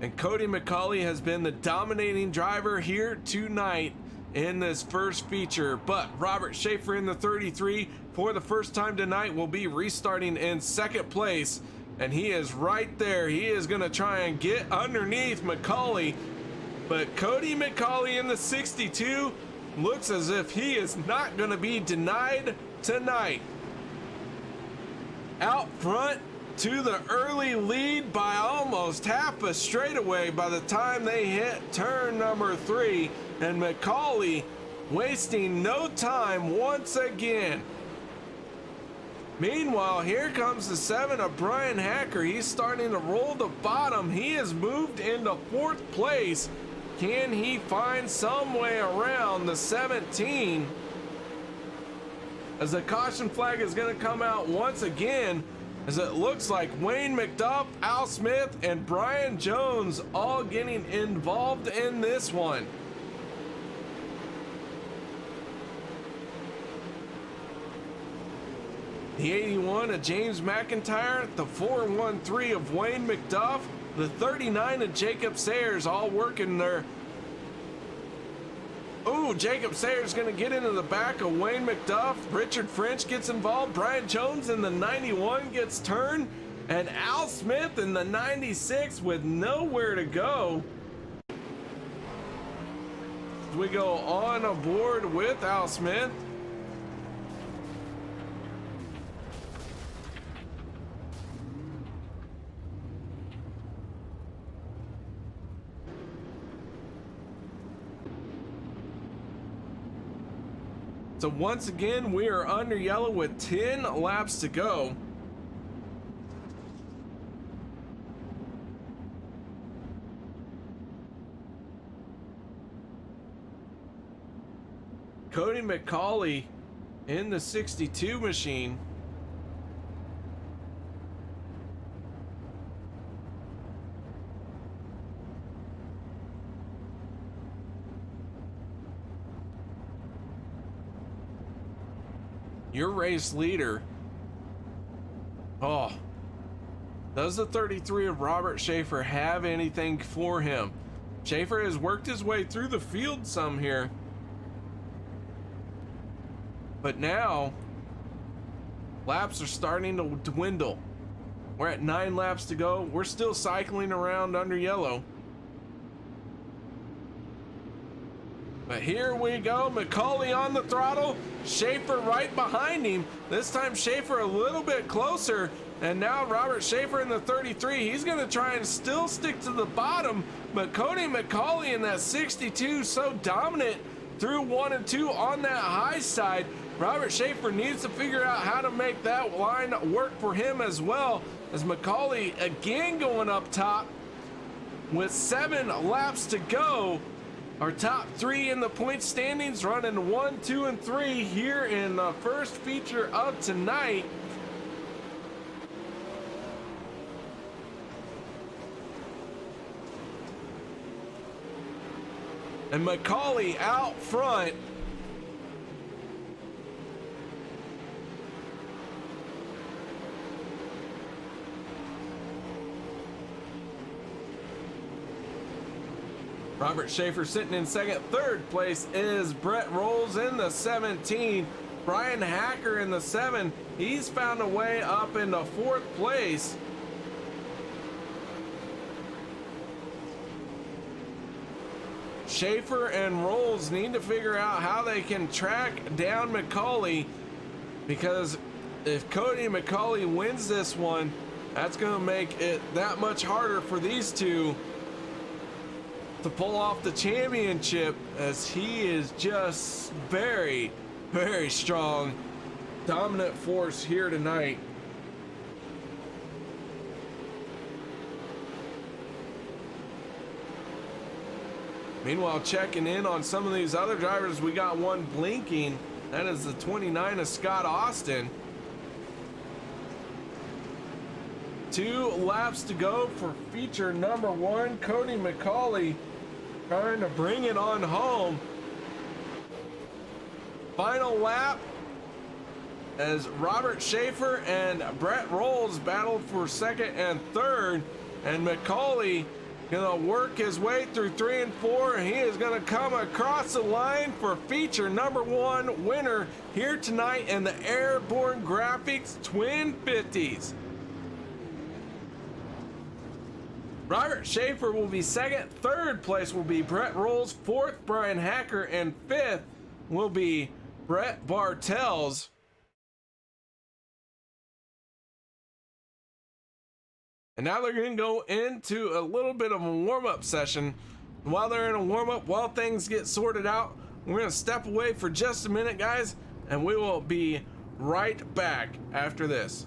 And Cody McCawley has been the dominating driver here tonight in this first feature. But Robert Schaeffer in the 33 for the first time tonight will be restarting in second place. And he is right there. He is going to try and get underneath McCawley. But Cody McCawley in the 62 looks as if he is not going to be denied tonight. Out front to the early lead by almost half a straightaway by the time they hit turn number 3. And McCawley wasting no time once again. Meanwhile, here comes the 7 of Brian Hacker. He's starting to roll the bottom. He has moved into 4th place. Can he find some way around the 17? As the caution flag is going to come out once again, as it looks like Wayne McDuff, Al Smith, and Brian Jones all getting involved in this one. The 81 of James McIntyre, the 413 of Wayne McDuff, the 39 of Jacob Sayers all working there. Oh, Jacob Sayers going to get into the back of Wayne McDuff. Richard French gets involved. Brian Jones in the 91 gets turned. And Al Smith in the 96 with nowhere to go. We go on aboard with Al Smith. So once again, we are under yellow with 10 laps to go. Cody McCawley in the 62 machine. your race leader. Oh, does the 33 of Robert Schaeffer have anything for him? Schaeffer has worked his way through the field some here, but now laps are starting to dwindle. We're at 9 laps to go. We're still cycling around under yellow. But here we go, McCawley on the throttle, Schaeffer right behind him. This time Schaeffer a little bit closer, and now Robert Schaeffer in the 33. He's gonna try and still stick to the bottom, but Cody McCawley in that 62 so dominant through 1 and 2 on that high side. Robert Schaeffer needs to figure out how to make that line work for him as well, as McCawley again going up top with 7 laps to go. Our top 3 in the point standings running 1, 2, and 3 here in the first feature of tonight. And McCawley out front. Robert Schaeffer sitting in second. Third place is Brett Rowles in the 17. Brian Hacker in the 7. He's found a way up into 4th place. Schaeffer and Rowles need to figure out how they can track down McCawley, because if Cody McCawley wins this one, that's going to make it that much harder for these two to pull off the championship, as he is just very, very strong, dominant force here tonight. Meanwhile, checking in on some of these other drivers, we got one blinking. That is the 29 of Scott Austin. 2 laps to go for feature number 1. Cody McCawley trying to bring it on home. Final lap as Robert Schaeffer and Brett Rowles battled for second and third, and McCawley gonna work his way through 3 and 4. He is gonna come across the line for feature number 1 winner here tonight in the Airborne Graphics Twin 50s. Robert Schaeffer will be second. Third place will be Brett Rowles. 4th, Brian Hacker. And 5th will be Brett Bartels. And now they're going to go into a little bit of a warm-up session. While they're in a warm-up, while things get sorted out, we're going to step away for just a minute, guys, and we will be right back after this.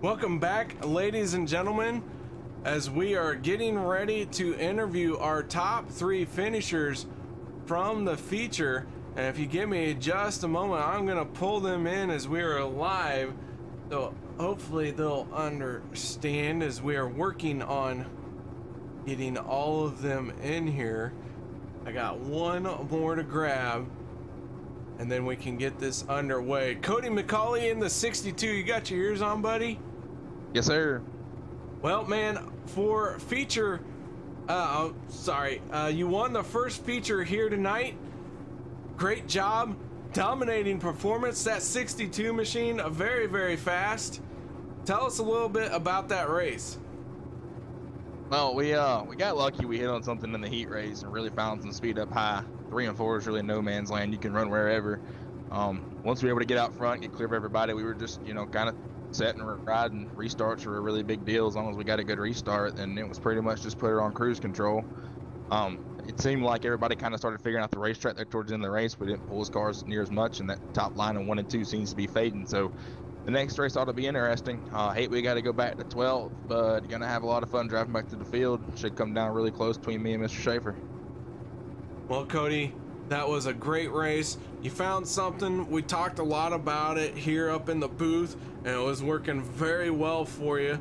Welcome back, ladies and gentlemen, as we are getting ready to interview our top 3 finishers from the feature. And if you give me just a moment, I'm gonna pull them in as we are live, so hopefully they'll understand as we are working on getting all of them in here. I got one more to grab, and then we can get this underway. Cody McCawley in the 62, you got your ears on, buddy? Yes, sir. Well, man, for feature, you won the first feature here tonight. Great job, dominating performance. That 62 machine, very, very fast. Tell us a little bit about that race. Well, we got lucky. We hit on something in the heat race and really found some speed up high. 3 and 4 is really no man's land. You can run wherever. Once we were able to get out front, get clear of everybody, we were just, kind of set and riding. Restarts were a really big deal. As long as we got a good restart, and it was pretty much just put her on cruise control. It seemed like everybody kind of started figuring out the racetrack there towards the end of the race. We didn't pull his cars near as much, and that top line of 1 and 2 seems to be fading. So the next race ought to be interesting. Hate we got to go back to 12th, but gonna have a lot of fun driving back to the field. Should come down really close between me and Mr. Schaeffer. Well, Cody, that was a great race. You found something. We talked a lot about it here up in the booth, and it was working very well for you.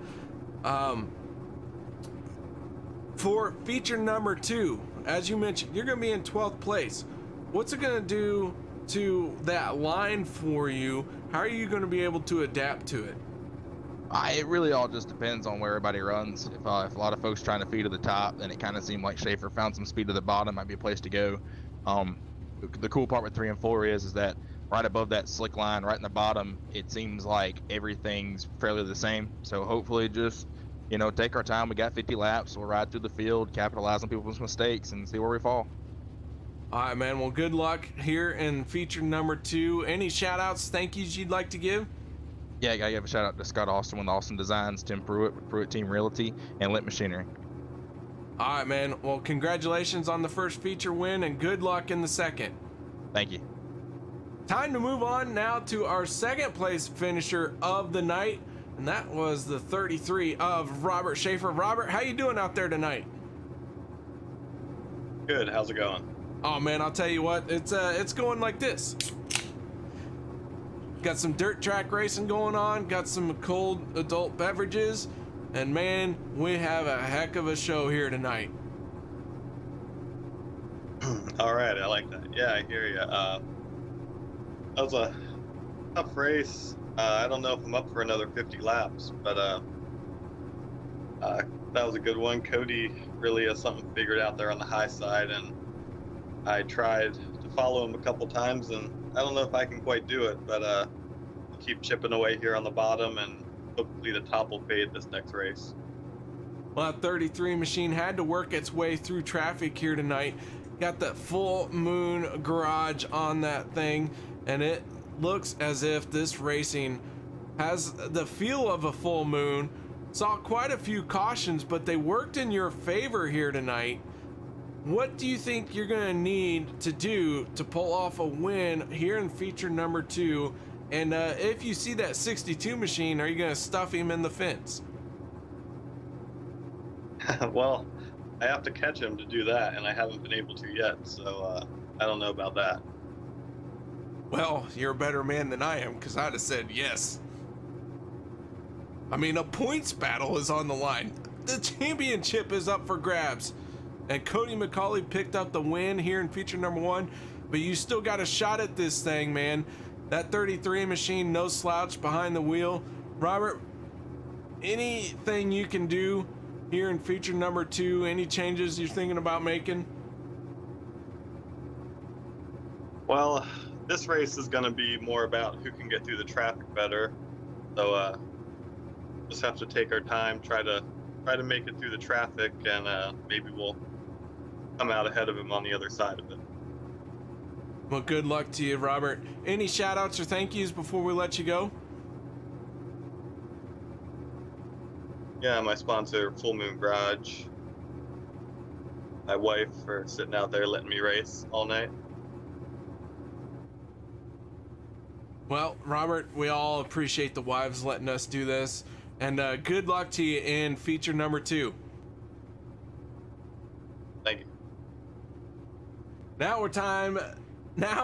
For feature number 2, as you mentioned, you're going to be in 12th place. What's it going to do to that line for you? How are you going to be able to adapt to it? It really all just depends on where everybody runs. If a lot of folks trying to feed to the top, then it kind of seemed like Schaeffer found some speed to the bottom, might be a place to go. The cool part with 3 and 4 is that right above that slick line, right in the bottom, it seems like everything's fairly the same. So hopefully just, take our time. We got 50 laps. We'll ride through the field, capitalize on people's mistakes, and see where we fall. All right, man. Well, good luck here in feature number 2. Any shout outs, thank yous you'd like to give? Yeah, I gotta give a shout out to Scott Austin with Austin Designs, Tim Pruitt with Pruitt Team Realty, and Lit Machinery. All right, man. Well, congratulations on the first feature win, and good luck in the second. Thank you. Time to move on now to our second place finisher of the night, and that was the 33 of Robert Schaeffer. Robert, how you doing out there tonight? Good. How's it going? Oh man, I'll tell you what, it's going like this. Got some dirt track racing going on, got some cold adult beverages, and man, we have a heck of a show here tonight. All right, I like that. Yeah, I hear you. That was a tough race. I don't know if I'm up for another 50 laps, but that was a good one. Cody really has something figured out there on the high side, and I tried to follow him a couple times, and I don't know if I can quite do it, but I'll keep chipping away here on the bottom, and hopefully the top will fade this next race. Well, that 33 machine had to work its way through traffic here tonight. Got that full moon garage on that thing, and it looks as if this racing has the feel of a full moon. Saw quite a few cautions, but they worked in your favor here tonight. What do you think you're gonna need to do to pull off a win here in feature number 2? And if you see that 62 machine, are you gonna stuff him in the fence? Well, I have to catch him to do that, and I haven't been able to yet, so I don't know about that. Well, you're a better man than I am, because I'd have said yes. I mean, a points battle is on the line. The championship is up for grabs. And Cody McCawley picked up the win here in feature number 1, but you still got a shot at this thing, man. That 33 machine, no slouch behind the wheel. Robert, anything you can do here in feature number 2? Any changes you're thinking about making? Well, this race is going to be more about who can get through the traffic better. So just have to take our time, try to make it through the traffic, and maybe we'll come out ahead of him on the other side of it. Well, good luck to you, Robert. Any shout outs or thank yous before we let you go? Yeah, my sponsor, Full Moon Garage. My wife for sitting out there letting me race all night. Well, Robert, we all appreciate the wives letting us do this. And good luck to you in feature number 2. Thank you. Now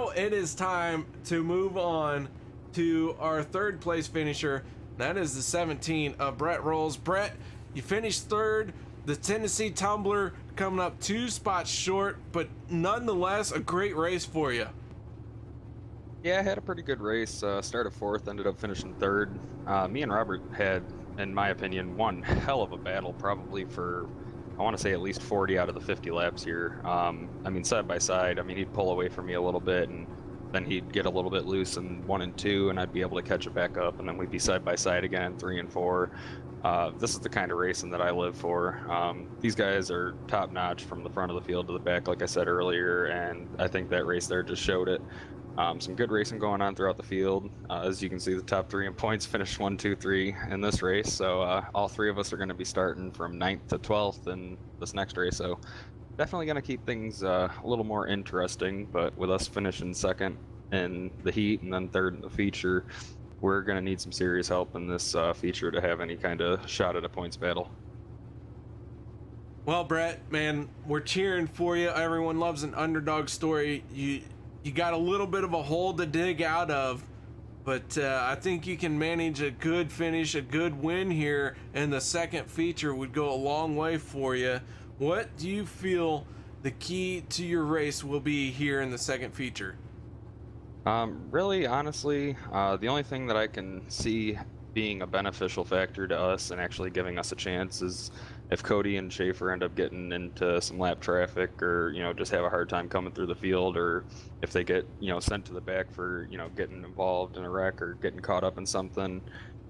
it is time to move on to our third place finisher. That is the 17 of Brett Rowles. Brett, you finished third. The Tennessee Tumbler coming up 2 spots short, but nonetheless a great race for you. Yeah, I had a pretty good race. Started 4th, ended up finishing 3rd. Me and Robert had, in my opinion, one hell of a battle, probably for, I want to say, at least 40 out of the 50 laps here. I mean, side by side, I mean, he'd pull away from me a little bit, and then he'd get a little bit loose in 1 and 2, and I'd be able to catch it back up, and then we'd be side by side again in 3 and 4. This is the kind of racing that I live for. These guys are top notch from the front of the field to the back, like I said earlier, and I think that race there just showed it. Some good racing going on throughout the field. As you can see, the top 3 in points finished 1, 2, 3 in this race. So all 3 of us are going to be starting from 9th to 12th in this next race. So definitely going to keep things a little more interesting. But with us finishing 2nd in the heat and then 3rd in the feature, we're going to need some serious help in this feature to have any kind of shot at a points battle. Well, Brett, man, we're cheering for you. Everyone loves an underdog story. You got a little bit of a hole to dig out of, but I think you can manage a good finish, a good win here, and the second feature would go a long way for you. What do you feel the key to your race will be here in the second feature? Really, honestly, the only thing that I can see being a beneficial factor to us and actually giving us a chance is if Cody and Schaeffer end up getting into some lap traffic, or just have a hard time coming through the field, or if they get sent to the back for getting involved in a wreck or getting caught up in something.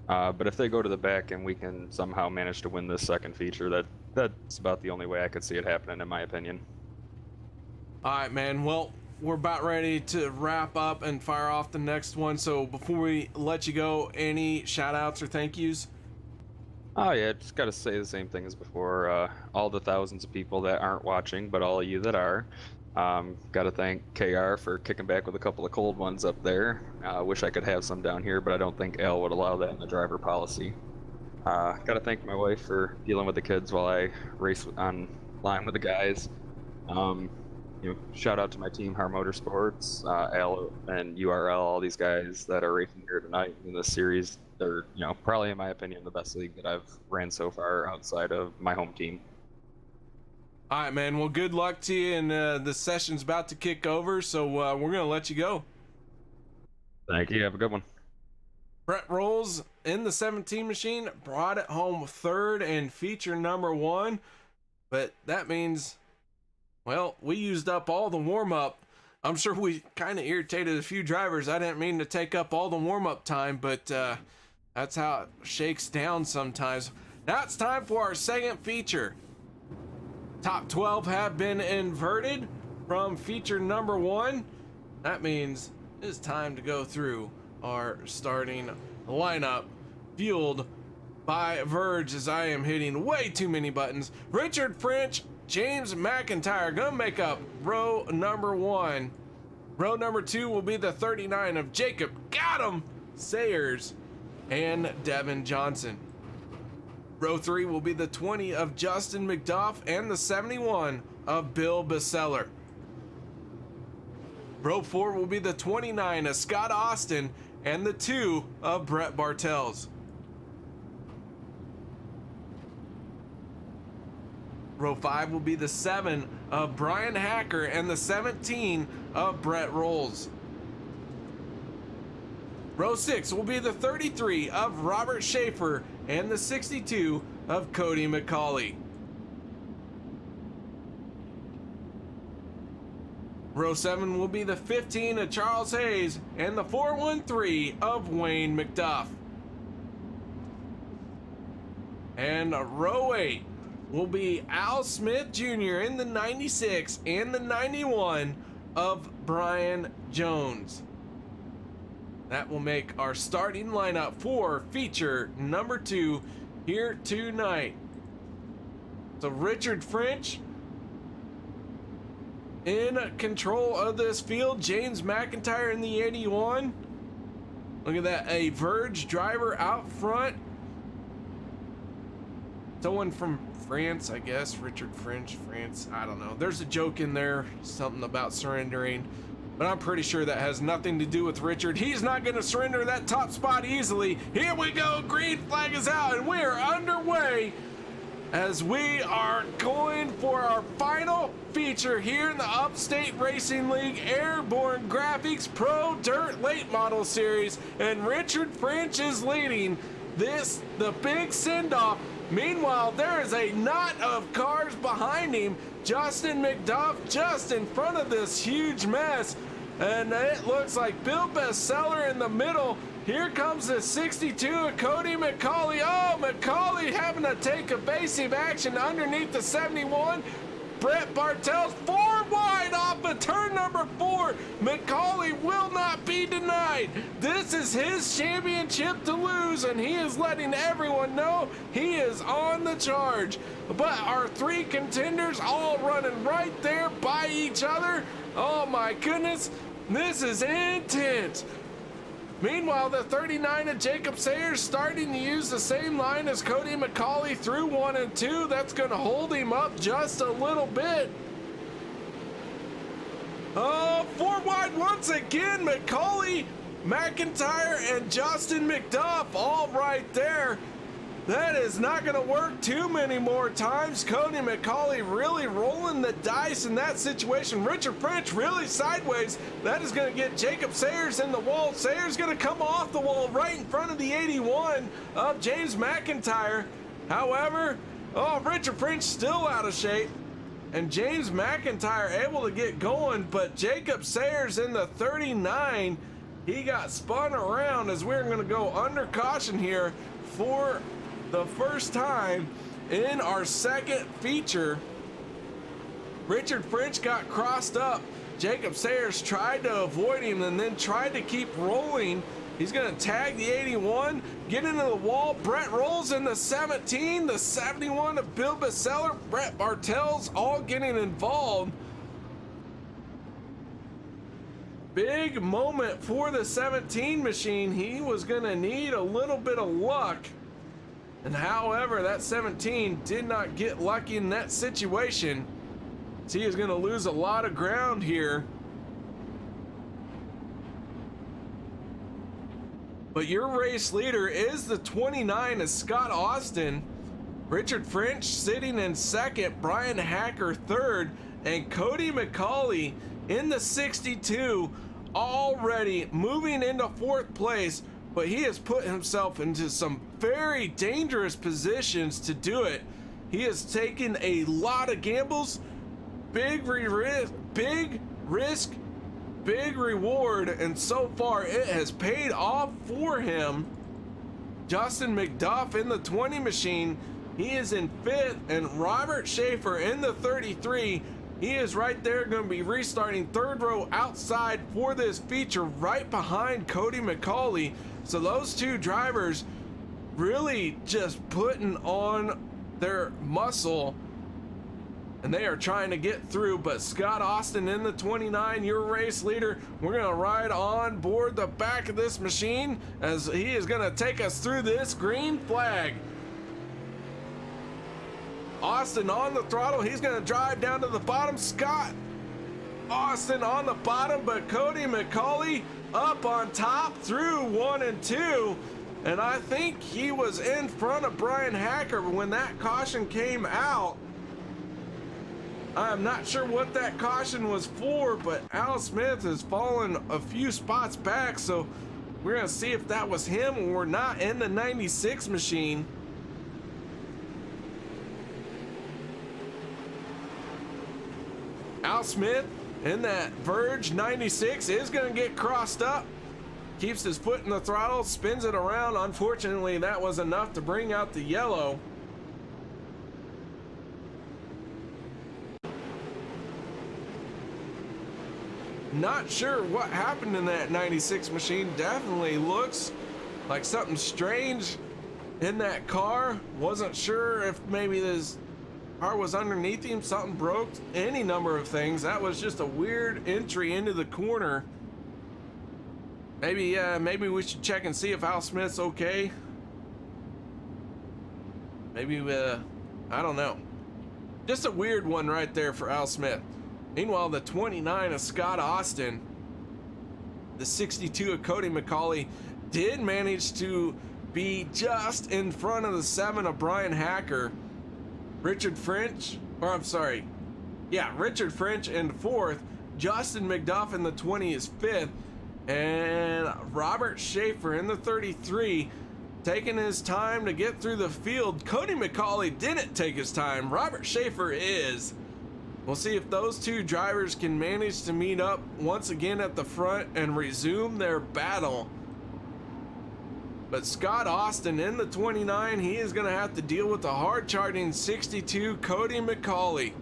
But if they go to the back and we can somehow manage to win this second feature, that's about the only way I could see it happening, in my opinion. All right, man. Well, we're about ready to wrap up and fire off the next one. So before we let you go, any shout outs or thank yous? Oh yeah, just gotta say the same thing as before. All the thousands of people that aren't watching, but all of you that are. Gotta thank KR for kicking back with a couple of cold ones up there. Wish I could have some down here, but I don't think Al would allow that in the driver policy. Gotta thank my wife for dealing with the kids while I race on line with the guys. Shout out to my team, Har Motorsports, Al and URL, all these guys that are racing here tonight in this series. They're, probably in my opinion, the best league that I've ran so far outside of my home team. All right, man. Well, good luck to you, and the session's about to kick over, so we're gonna let you go. Thank you. Have a good one. Brett Rowles in the 17 machine brought it home 3rd in feature number 1, but that means, well, we used up all the warm-up. I'm sure we kind of irritated a few drivers. I didn't mean to take up all the warm-up time, but that's how it shakes down sometimes. Now it's time for our second feature. Top 12 have been inverted from feature number 1. That means it's time to go through our starting lineup, fueled by Verge, as I am hitting way too many buttons. Richard French, James McIntyre gonna make up row number 1. Row number 2 will be the 39 of Jacob Sayers and Devin Johnson. Row 3 will be the 20 of Justin McDuff and the 71 of Bill Baseller. Row 4 will be the 29 of Scott Austin and the 2 of Brett Bartels. Row 5 will be the 7 of Brian Hacker and the 17 of Brett Rowles. Row 6 will be the 33 of Robert Schaeffer and the 62 of Cody McCawley. Row 7 will be the 15 of Charles Hayes and the 413 of Wayne McDuff. And row 8 will be Al Smith Jr. in the 96 and the 91 of Brian Jones. That will make our starting lineup for feature number 2 here tonight. So Richard French in control of this field. James McIntyre in the 81. Look at that, a Verge driver out front. someone from France, I guess. Richard French, France. I don't know. There's a joke in there, something about surrendering, but I'm pretty sure that has nothing to do with Richard. He's not going to surrender that top spot easily. Here we go. Green flag is out, and we are underway as we are going for our final feature here in the Upstate Racing League Airborne Graphics Pro Dirt Late Model Series, and Richard French is leading this, the big send-off. Meanwhile, there is a knot of cars behind him. Justin McDuff just in front of this huge mess, and it looks like Bill Bestseller in the middle. Here comes the 62 of Cody McCawley. Oh, McCawley having to take evasive action underneath the 71. Brett Bartels 4 wide off of turn number 4. McCawley will not be denied. This is his championship to lose, and he is letting everyone know he is on the charge. But our 3 contenders all running right there by each other. Oh my goodness, this is intense. Meanwhile, the 39 of Jacob Sayers starting to use the same line as Cody McCawley through 1 and 2. That's going to hold him up just a little bit. Oh, 4 wide once again. McCawley, McIntyre, and Justin McDuff all right there. That is not going to work too many more times. Cody McCawley really rolling the dice in that situation. Richard French really sideways. That is going to get Jacob Sayers in the wall. Sayers going to come off the wall right in front of the 81 of James McIntyre. However, Richard French still out of shape, and James McIntyre able to get going, but Jacob Sayers in the 39, he got spun around as we're going to go under caution here for the first time in our second feature. Richard French got crossed up. Jacob Sayers tried to avoid him and then tried to keep rolling. He's going to tag the 81, get into the wall. Brett Rowles in the 17, the 71 of Bill Bestseller, Brett Bartels all getting involved. Big moment for the 17 machine. He was going to need a little bit of luck. And however, that 17 did not get lucky in that situation. So he is going to lose a lot of ground here. But your race leader is the 29 of Scott Austin. Richard French sitting in second, Brian Hacker third, and Cody McCawley in the 62 already moving into 4th place. But he has put himself into some very dangerous positions to do it. He has taken a lot of gambles, big risk, big reward, and so far it has paid off for him. Justin McDuff in the 20 machine, he is in 5th, and Robert Schaeffer in the 33. He is right there, going to be restarting 3rd row outside for this feature, right behind Cody McCawley. So those 2 drivers really just putting on their muscle, and they are trying to get through. But Scott Austin in the 29, your race leader, we're going to ride on board the back of this machine as he is going to take us through this green flag. Austin on the throttle. He's going to drive down to the bottom. Scott Austin on the bottom, but Cody McCawley up on top through 1 and 2. And I think he was in front of Brian Hacker when that caution came out. I'm not sure what that caution was for, but Al Smith has fallen a few spots back, so we're going to see if that was him or not in the 96 machine. Al Smith in that Verge 96 is going to get crossed up. Keeps his foot in the throttle, spins it around. Unfortunately, that was enough to bring out the yellow. Not sure what happened in that 96 machine. Definitely looks like something strange in that car. Wasn't sure if maybe this car was underneath him, something broke, any number of things. That was just a weird entry into the corner. Maybe we should check and see if Al Smith's okay. Maybe I don't know. Just a weird one right there for Al Smith. Meanwhile, the 29 of Scott Austin, the 62 of Cody McCawley did manage to be just in front of the 7 of Brian Hacker. Richard French in fourth. Justin McDuff in the 20 is fifth. And Robert Schaeffer in the 33, taking his time to get through the field. Cody McCawley didn't take his time. Robert Schaeffer is. We'll see if those two drivers can manage to meet up once again at the front and resume their battle. But Scott Austin in the 29, he is going to have to deal with the hard-charging 62 Cody McCawley.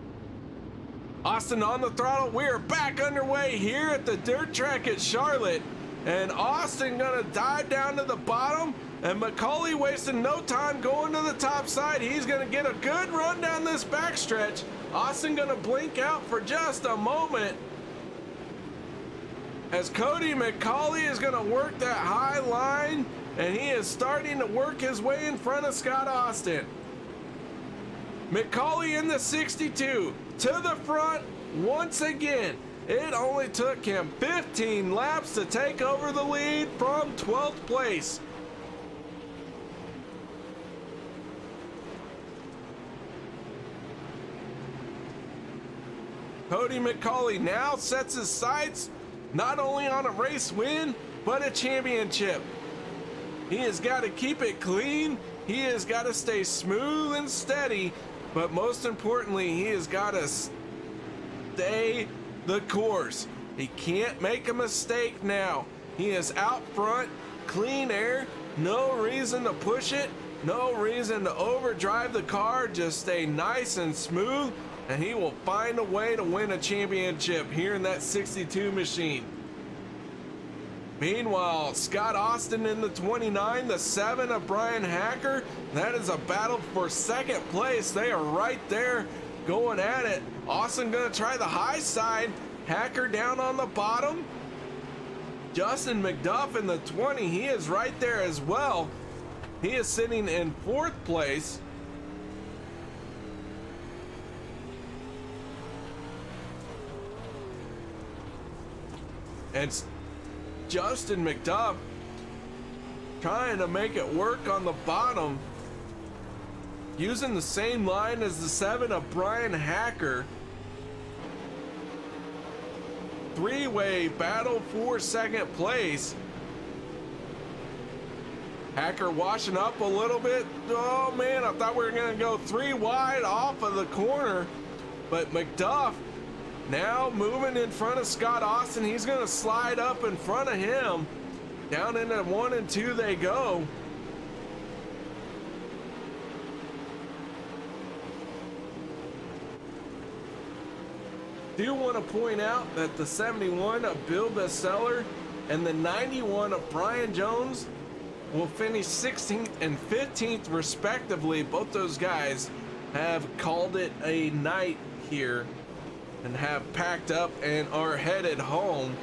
Austin on the throttle. We're back underway here at the dirt track at Charlotte. And Austin going to dive down to the bottom. And McCawley wasting no time going to the top side. He's going to get a good run down this backstretch. Austin going to blink out for just a moment, as Cody McCawley is going to work that high line, and he is starting to work his way in front of Scott Austin. McCawley in the 62 to the front once again. It only took him 15 laps to take over the lead from 12th place. Cody McCawley now sets his sights not only on a race win, but a championship. He has got to keep it clean. He has got to stay smooth and steady, but most importantly, he has got to stay the course. He can't make a mistake now. He is out front, clean air, no reason to push it, no reason to overdrive the car, just stay nice and smooth, and he will find a way to win a championship here in that 62 machine. Meanwhile, Scott Austin in the 29, the 7 of Brian Hacker, that is a battle for second place. They are right there going at it. Austin gonna try the high side, Hacker down on the bottom. Justin McDuff in the 20, he is right there as well. He is sitting in fourth place. And Justin McDuff trying to make it work on the bottom, using the same line as the 7 of Brian Hacker. Three-way battle for second place. Hacker washing up a little bit. Oh man, I thought we were gonna go 3 wide off of the corner, but McDuff now moving in front of Scott Austin. He's gonna slide up in front of him. Down into 1 and 2 they go. Do want to point out that the 71 of Bill Bestseller and the 91 of Brian Jones will finish 16th and 15th respectively. Both those guys have called it a night here and have packed up and are headed home.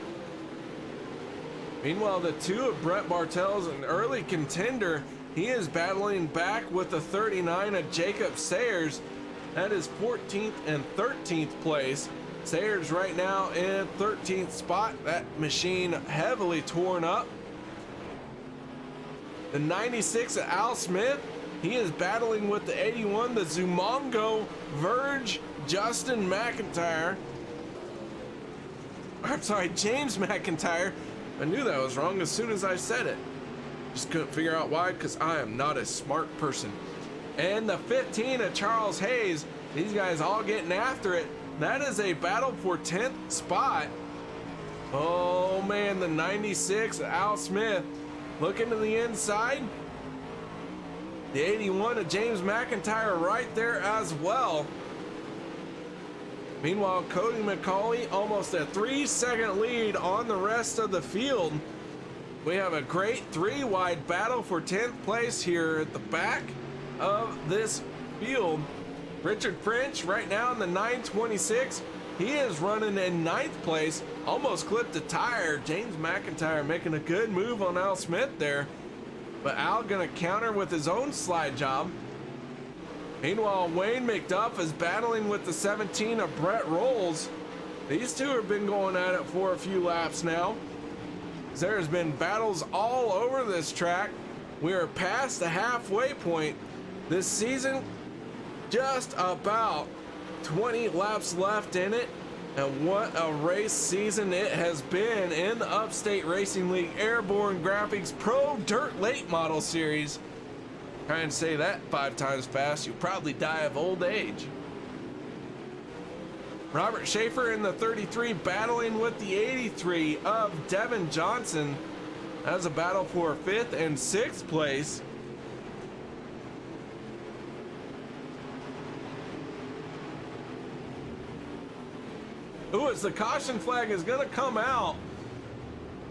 Meanwhile, the 2 of Brett Bartels, an early contender, he is battling back with the 39 of Jacob Sayers. That is 14th and 13th place. Sayers right now in 13th spot. That machine heavily torn up. The 96 of Al Smith, he is battling with the 81, the Zumongo Verge Justin McIntyre. I'm sorry, James McIntyre. I knew that was wrong as soon as I said it. Just couldn't figure out why, because I am not a smart person. And the 15 of Charles Hayes, these guys all getting after it. That is a battle for 10th spot. Oh man, the 96 of Al Smith looking to the inside. The 81 of James McIntyre right there as well. Meanwhile, Cody McCawley almost a 3-second lead on the rest of the field. We have a great 3-wide battle for 10th place here at the back of this field. Richard French right now in the 926. He is running in 9th place, almost clipped a tire. James McIntyre making a good move on Al Smith there, but Al gonna counter with his own slide job. Meanwhile, Wayne McDuff is battling with the 17 of Brett Rowles. These two have been going at it for a few laps now. There's been battles all over this track. We are past the halfway point. This season, just about 20 laps left in it. And what a race season it has been in the Upstate Racing League Airborne Graphics Pro Dirt Late Model Series. Try and say that 5 times fast, you'll probably die of old age. Robert Schaeffer in the 33 battling with the 83 of Devin Johnson. That's a battle for 5th and 6th place. Ooh, as the caution flag is gonna come out.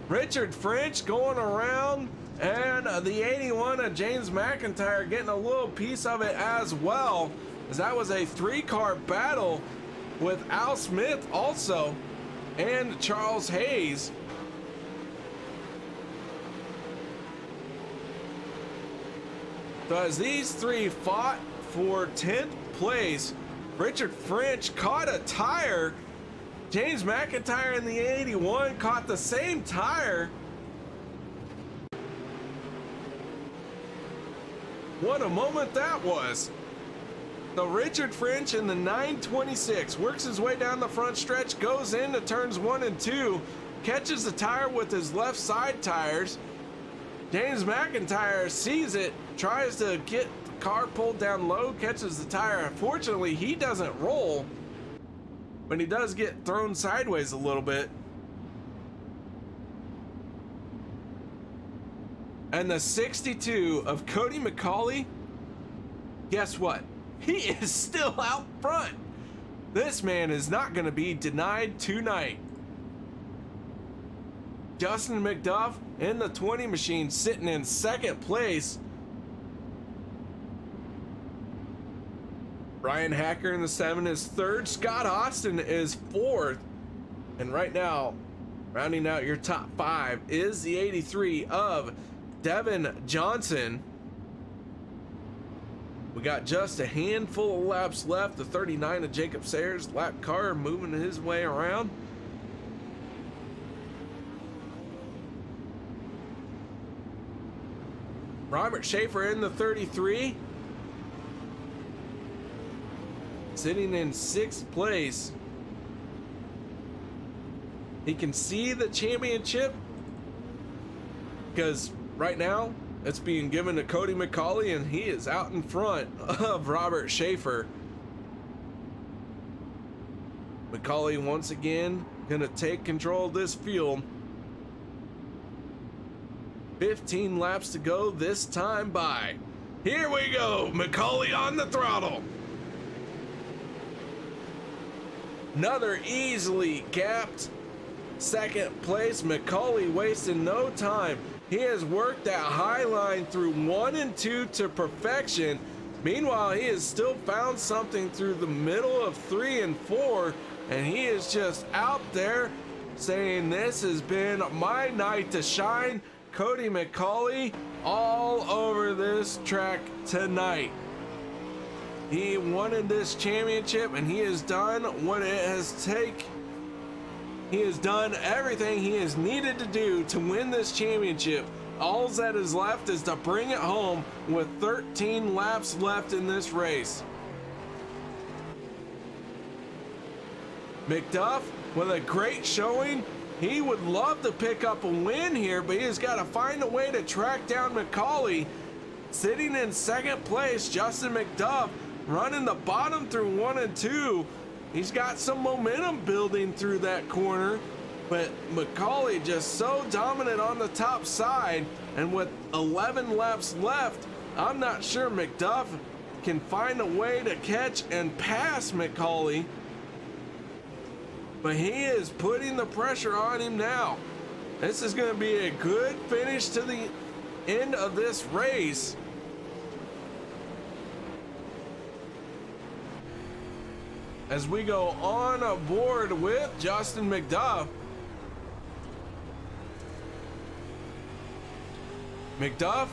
Richard French going around, and the 81 of James McIntyre getting a little piece of it as well, as that was a 3-car battle with Al Smith also, and Charles Hayes. So as these three fought for 10th place, Richard French caught a tire. James McIntyre in the 81 caught the same tire. What a moment that was. So Richard French in the 926 works his way down the front stretch, goes into turns 1 and 2, catches the tire with his left side tires. James McIntyre sees it, tries to get the car pulled down low, catches the tire. Unfortunately, he doesn't roll, but he does get thrown sideways a little bit. And the 62 of Cody McCawley, guess what? He is still out front. This man is not going to be denied tonight. Justin McDuff in the 20 machine sitting in 2nd place. Ryan Hacker in the 7 is 3rd. Scott Austin is 4th. And right now, rounding out your top 5 is the 83 of Devin Johnson. We got just a handful of laps left. The 39 of Jacob Sayers, lap car moving his way around. Robert Schaeffer in the 33. Sitting in 6th place. He can see the championship because right now it's being given to Cody McCawley, and he is out in front of Robert Schaeffer. McCawley once again gonna take control of this field. 15 laps to go this time by. Here we go, McCawley on the throttle. Another easily gapped 2nd place. McCawley wasting no time. He has worked that high line through 1 and 2 to perfection. Meanwhile, he has still found something through the middle of 3 and 4, and he is just out there saying, this has been my night to shine. Cody McCawley all over this track tonight. He wanted this championship, and he has done what it has taken. He has done everything he has needed to do to win this championship. All that is left is to bring it home with 13 laps left in this race. McDuff with a great showing. He would love to pick up a win here, but he has got to find a way to track down McCawley. Sitting in 2nd place, Justin McDuff running the bottom through 1 and 2. He's got some momentum building through that corner, but McCawley just so dominant on the top side, and with 11 laps left, I'm not sure McDuff can find a way to catch and pass McCawley, but he is putting the pressure on him now. This is going to be a good finish to the end of this race. As we go on aboard with Justin McDuff. McDuff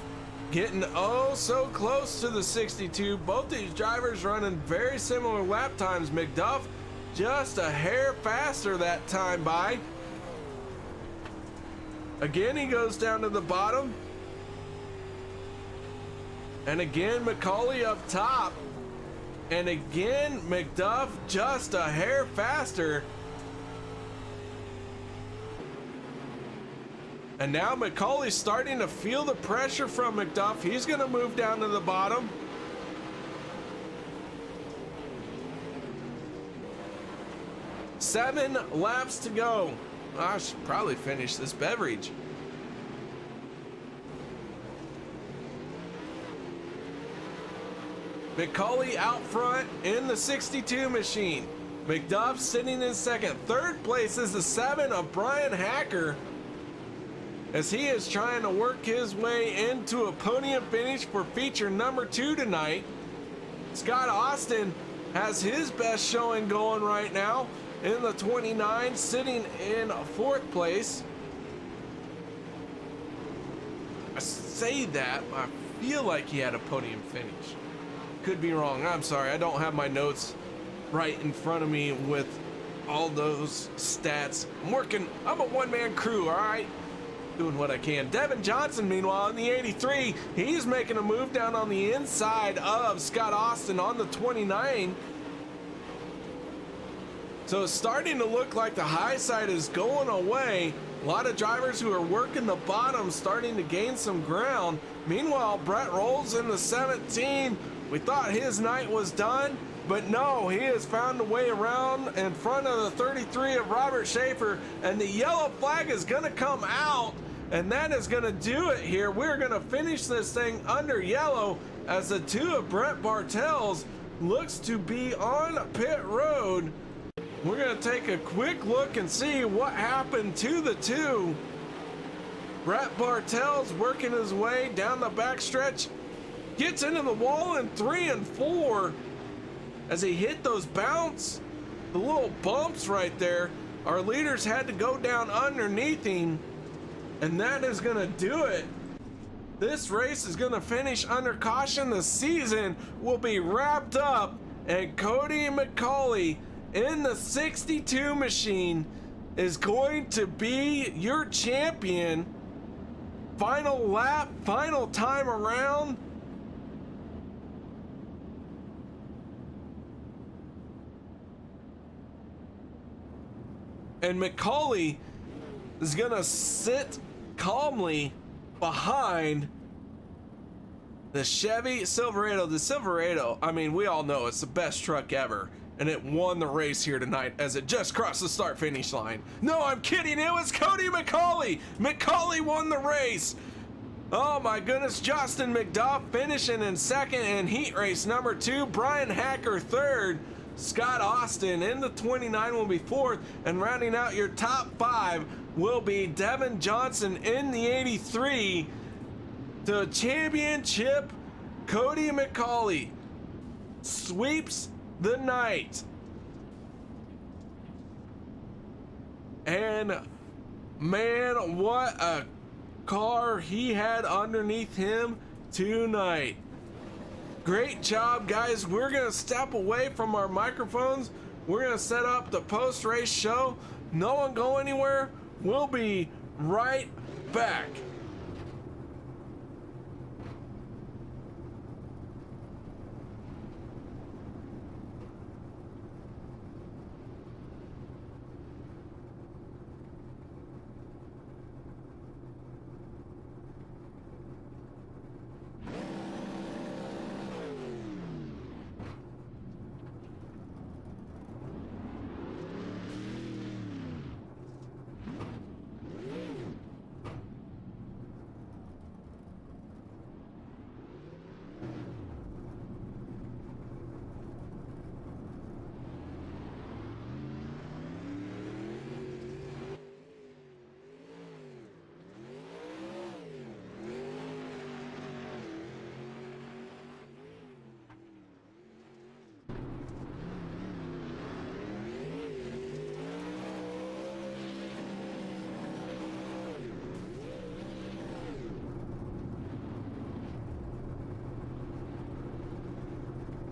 Getting oh so close to the 62. Both these drivers running very similar lap times. McDuff just a hair faster that time by. Again, he goes down to the bottom. And again, McCawley up top. And again, McDuff just a hair faster. And now McCawley's starting to feel the pressure from McDuff. He's going to move down to the bottom. Seven laps to go. I should probably finish this beverage. McCawley out front in the 62 machine. McDuff sitting in second. Third place is the 7 of Brian Hacker, as he is trying to work his way into a podium finish for feature number 2 tonight. Scott Austin has his best showing going right now in the 29, sitting in 4th place. I say that, but I feel like he had a podium finish. Could be wrong. I'm sorry. I don't have my notes right in front of me with all those stats. I'm a one-man crew, all right? Doing what I can. Devin Johnson, meanwhile, in the 83, he's making a move down on the inside of Scott Austin on the 29. So it's starting to look like the high side is going away. A lot of drivers who are working the bottom starting to gain some ground. Meanwhile, Brett Rowles in the 17. We thought his night was done, but no, he has found a way around in front of the 33 of Robert Schaeffer, and the yellow flag is going to come out, and that is going to do it here. We're going to finish this thing under yellow as the 2 of Brent Bartels looks to be on pit road. We're going to take a quick look and see what happened to the 2. Brett Bartels working his way down the backstretch. Gets into the wall in 3 and 4 as he hit those the little bumps right there. Our leaders had to go down underneath him, and that is going to do it. This race is going to finish under caution. The season will be wrapped up, and Cody McCawley in the 62 machine is going to be your champion. Final lap, final time around. And McCawley is gonna sit calmly behind the Chevy Silverado. The Silverado, I mean, we all know it's the best truck ever, and it won the race here tonight as it just crossed the start finish line. No, I'm kidding, it was Cody McCawley. McCawley won the race. Oh my goodness, Justin McDuff finishing in second in heat race number 2, Brian Hacker third. Scott Austin in the 29 will be 4th, and rounding out your top 5 will be Devin Johnson in the 83. The championship, Cody McCawley sweeps the night. And man, what a car he had underneath him tonight. Great job, guys. We're gonna step away from our microphones. We're gonna set up the post-race show. No one go anywhere. We'll be right back.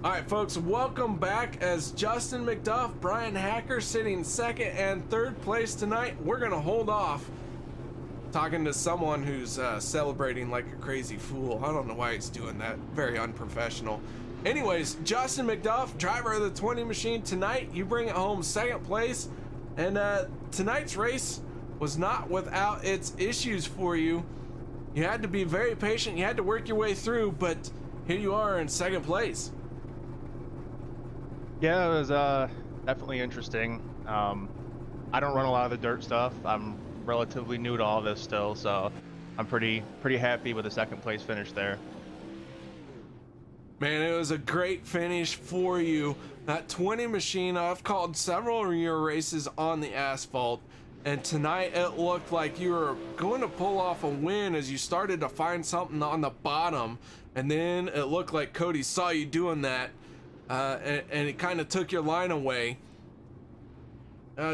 All right, folks, welcome back. As Justin McDuff, Brian Hacker sitting second and third place tonight. We're gonna hold off talking to someone who's celebrating like a crazy fool. I don't know why he's doing that. Very unprofessional. Anyways, Justin McDuff, driver of the 20 machine tonight. You bring it home second place, and tonight's race was not without its issues for you. You had to be very patient. You had to work your way through, but here you are in second place. Yeah, it was definitely interesting. I don't run a lot of the dirt stuff. I'm relatively new to all this still, so I'm pretty happy with the second place finish there. Man, it was a great finish for you. That 20 machine, I've called several of your races on the asphalt, and tonight it looked like you were going to pull off a win as you started to find something on the bottom, and then it looked like Cody saw you doing that. And it kind of took your line away.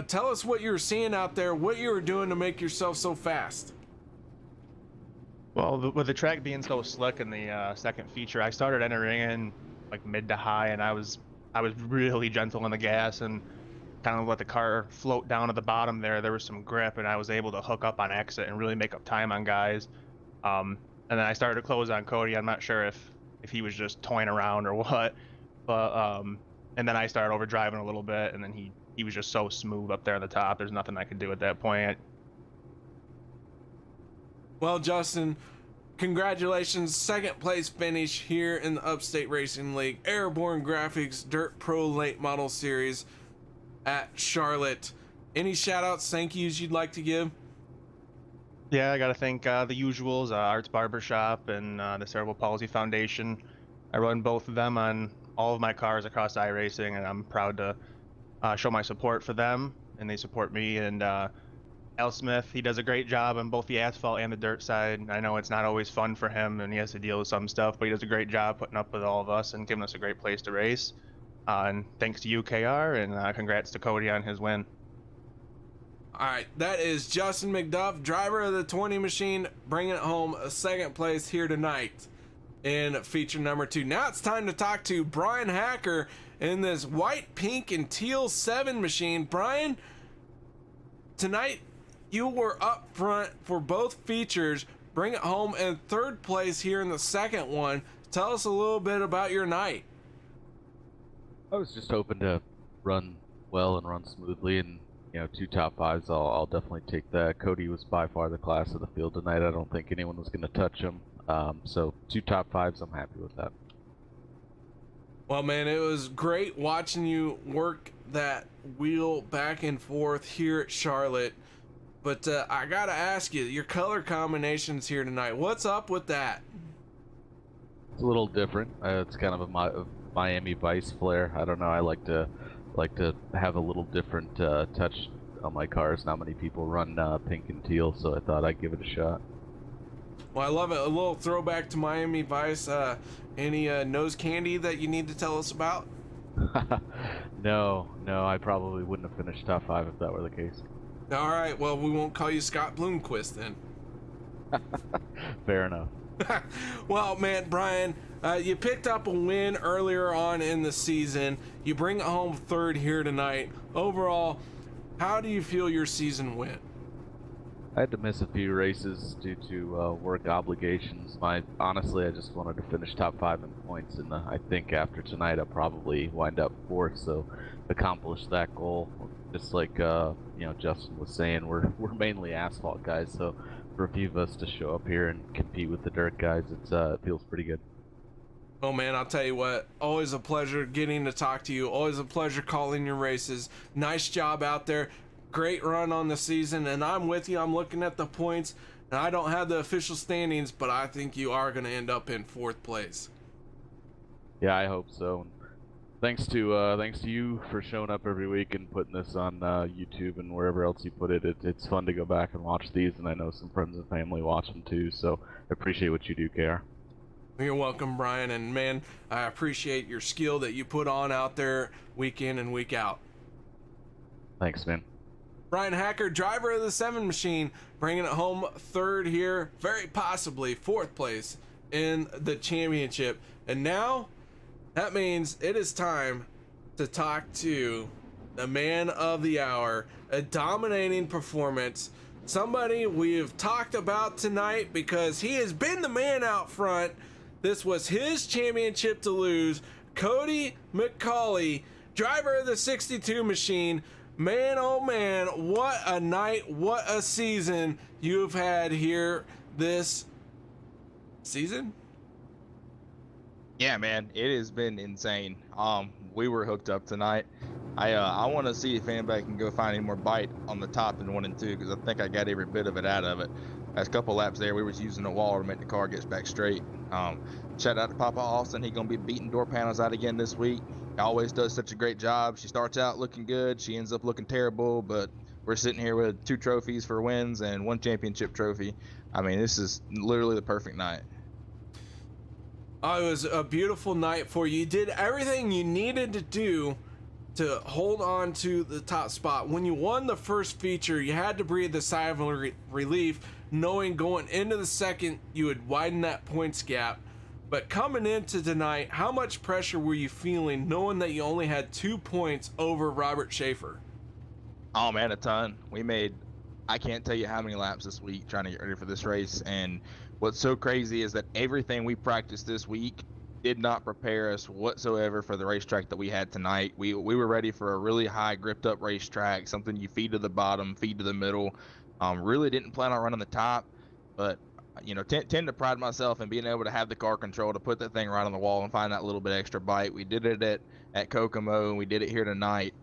Tell us what you were seeing out there, what you were doing to make yourself so fast. Well, with the track being so slick in the second feature, I started entering in like mid to high, and I was really gentle on the gas and kind of let the car float down to the bottom there. There was some grip, and I was able to hook up on exit and really make up time on guys. And then I started to close on Cody. I'm not sure if he was just toying around or what. But and then I started overdriving a little bit, and then he was just so smooth up there on the top. There's nothing I could do at that point. Well, Justin, congratulations, second place finish here in the Upstate Racing League Airborne Graphics Dirt Pro Late Model Series at Charlotte. Any shout outs, thank yous you'd like to give? Yeah, I gotta thank the usuals, Arts Barbershop and the Cerebral Palsy Foundation. I run both of them on all of my cars across iRacing, and I'm proud to show my support for them, and they support me. And Al Smith, he does a great job on both the asphalt and the dirt side. I know it's not always fun for him, and he has to deal with some stuff, but he does a great job putting up with all of us and giving us a great place to race. And thanks to you, KR, and congrats to Cody on his win. All right, that is Justin McDuff, driver of the 20 machine, bringing it home a second place here tonight in feature number 2. Now it's time to talk to Brian Hacker in this white, pink, and teal 7 machine. Brian, tonight you were up front for both features, bring it home in third place here in the second one. Tell us a little bit about your night. I was just hoping to run well and run smoothly, and 2 top 5s, I'll definitely take that. Cody was by far the class of the field tonight. I don't think anyone was going to touch him. So 2 top 5s, I'm happy with that. Well, man, it was great watching you work that wheel back and forth here at Charlotte. But I gotta ask you, your color combinations here tonight, what's up with that? It's a little different. It's kind of a Miami Vice flair. I don't know. I like to have a little different touch on my cars. Not many people run pink and teal, so I thought I'd give it a shot. Well, I love it. A little throwback to Miami Vice. Any nose candy that you need to tell us about? No, I probably wouldn't have finished top 5 if that were the case. All right, well, we won't call you Scott Bloomquist then. Fair enough. Well, man, Brian, you picked up a win earlier on in the season. You bring it home third here tonight. Overall, how do you feel your season went? I had to miss a few races due to work obligations. Honestly, I just wanted to finish top 5 in points, and I think after tonight I'll probably wind up 4th, so accomplished that goal. Just like Justin was saying, we're mainly asphalt guys, so for a few of us to show up here and compete with the dirt guys, it feels pretty good. Oh man, I'll tell you what, always a pleasure getting to talk to you, always a pleasure calling your races. Nice job out there, great run on the season, and I'm with you. I'm looking at the points, and I don't have the official standings, but I think you are going to end up in 4th place. Yeah, I hope so. Thanks to you for showing up every week and putting this on YouTube and wherever else you put it. It's fun to go back and watch these, and I know some friends and family watch them too, so I appreciate what you do, KR. You're welcome, Brian, and man, I appreciate your skill that you put on out there week in and week out. Thanks, man. Brian Hacker, driver of the 7 machine, bringing it home third here, very possibly 4th place in the championship. And now That means it is time to talk to the man of the hour, a dominating performance, somebody we've talked about tonight because he has been the man out front. This was his championship to lose. Cody McCawley, driver of the 62 machine. Man, oh man, what a night, what a season you've had here this season. Yeah, man, it has been insane. We were hooked up tonight. I want to see if anybody can go find any more bite on the top in 1 and 2 because I think I got every bit of it out of it. Last couple laps there, we was using the wall to make the car get back straight. Shout out to Papa Austin. He gonna be beating door panels out again this week. He always does such a great job. She starts out looking good. She ends up looking terrible, but we're sitting here with 2 trophies for wins and 1 championship trophy. I mean, this is literally the perfect night. Oh, it was a beautiful night for you. You did everything you needed to do to hold on to the top spot. When you won the first feature, you had to breathe a sigh of relief, knowing going into the second you would widen that points gap. But coming into tonight, how much pressure were you feeling knowing that you only had 2 points over Robert Schaeffer? Oh man, a ton. We made, I can't tell you how many laps this week trying to get ready for this race. And what's so crazy is that everything we practiced this week did not prepare us whatsoever for the racetrack that we had tonight. We were ready for a really high gripped up racetrack, something you feed to the bottom, feed to the middle. Really didn't plan on running the top, but you know, tend to pride myself in being able to have the car control to put that thing right on the wall and find that little bit extra bite. We did it at Kokomo, and we did it here tonight.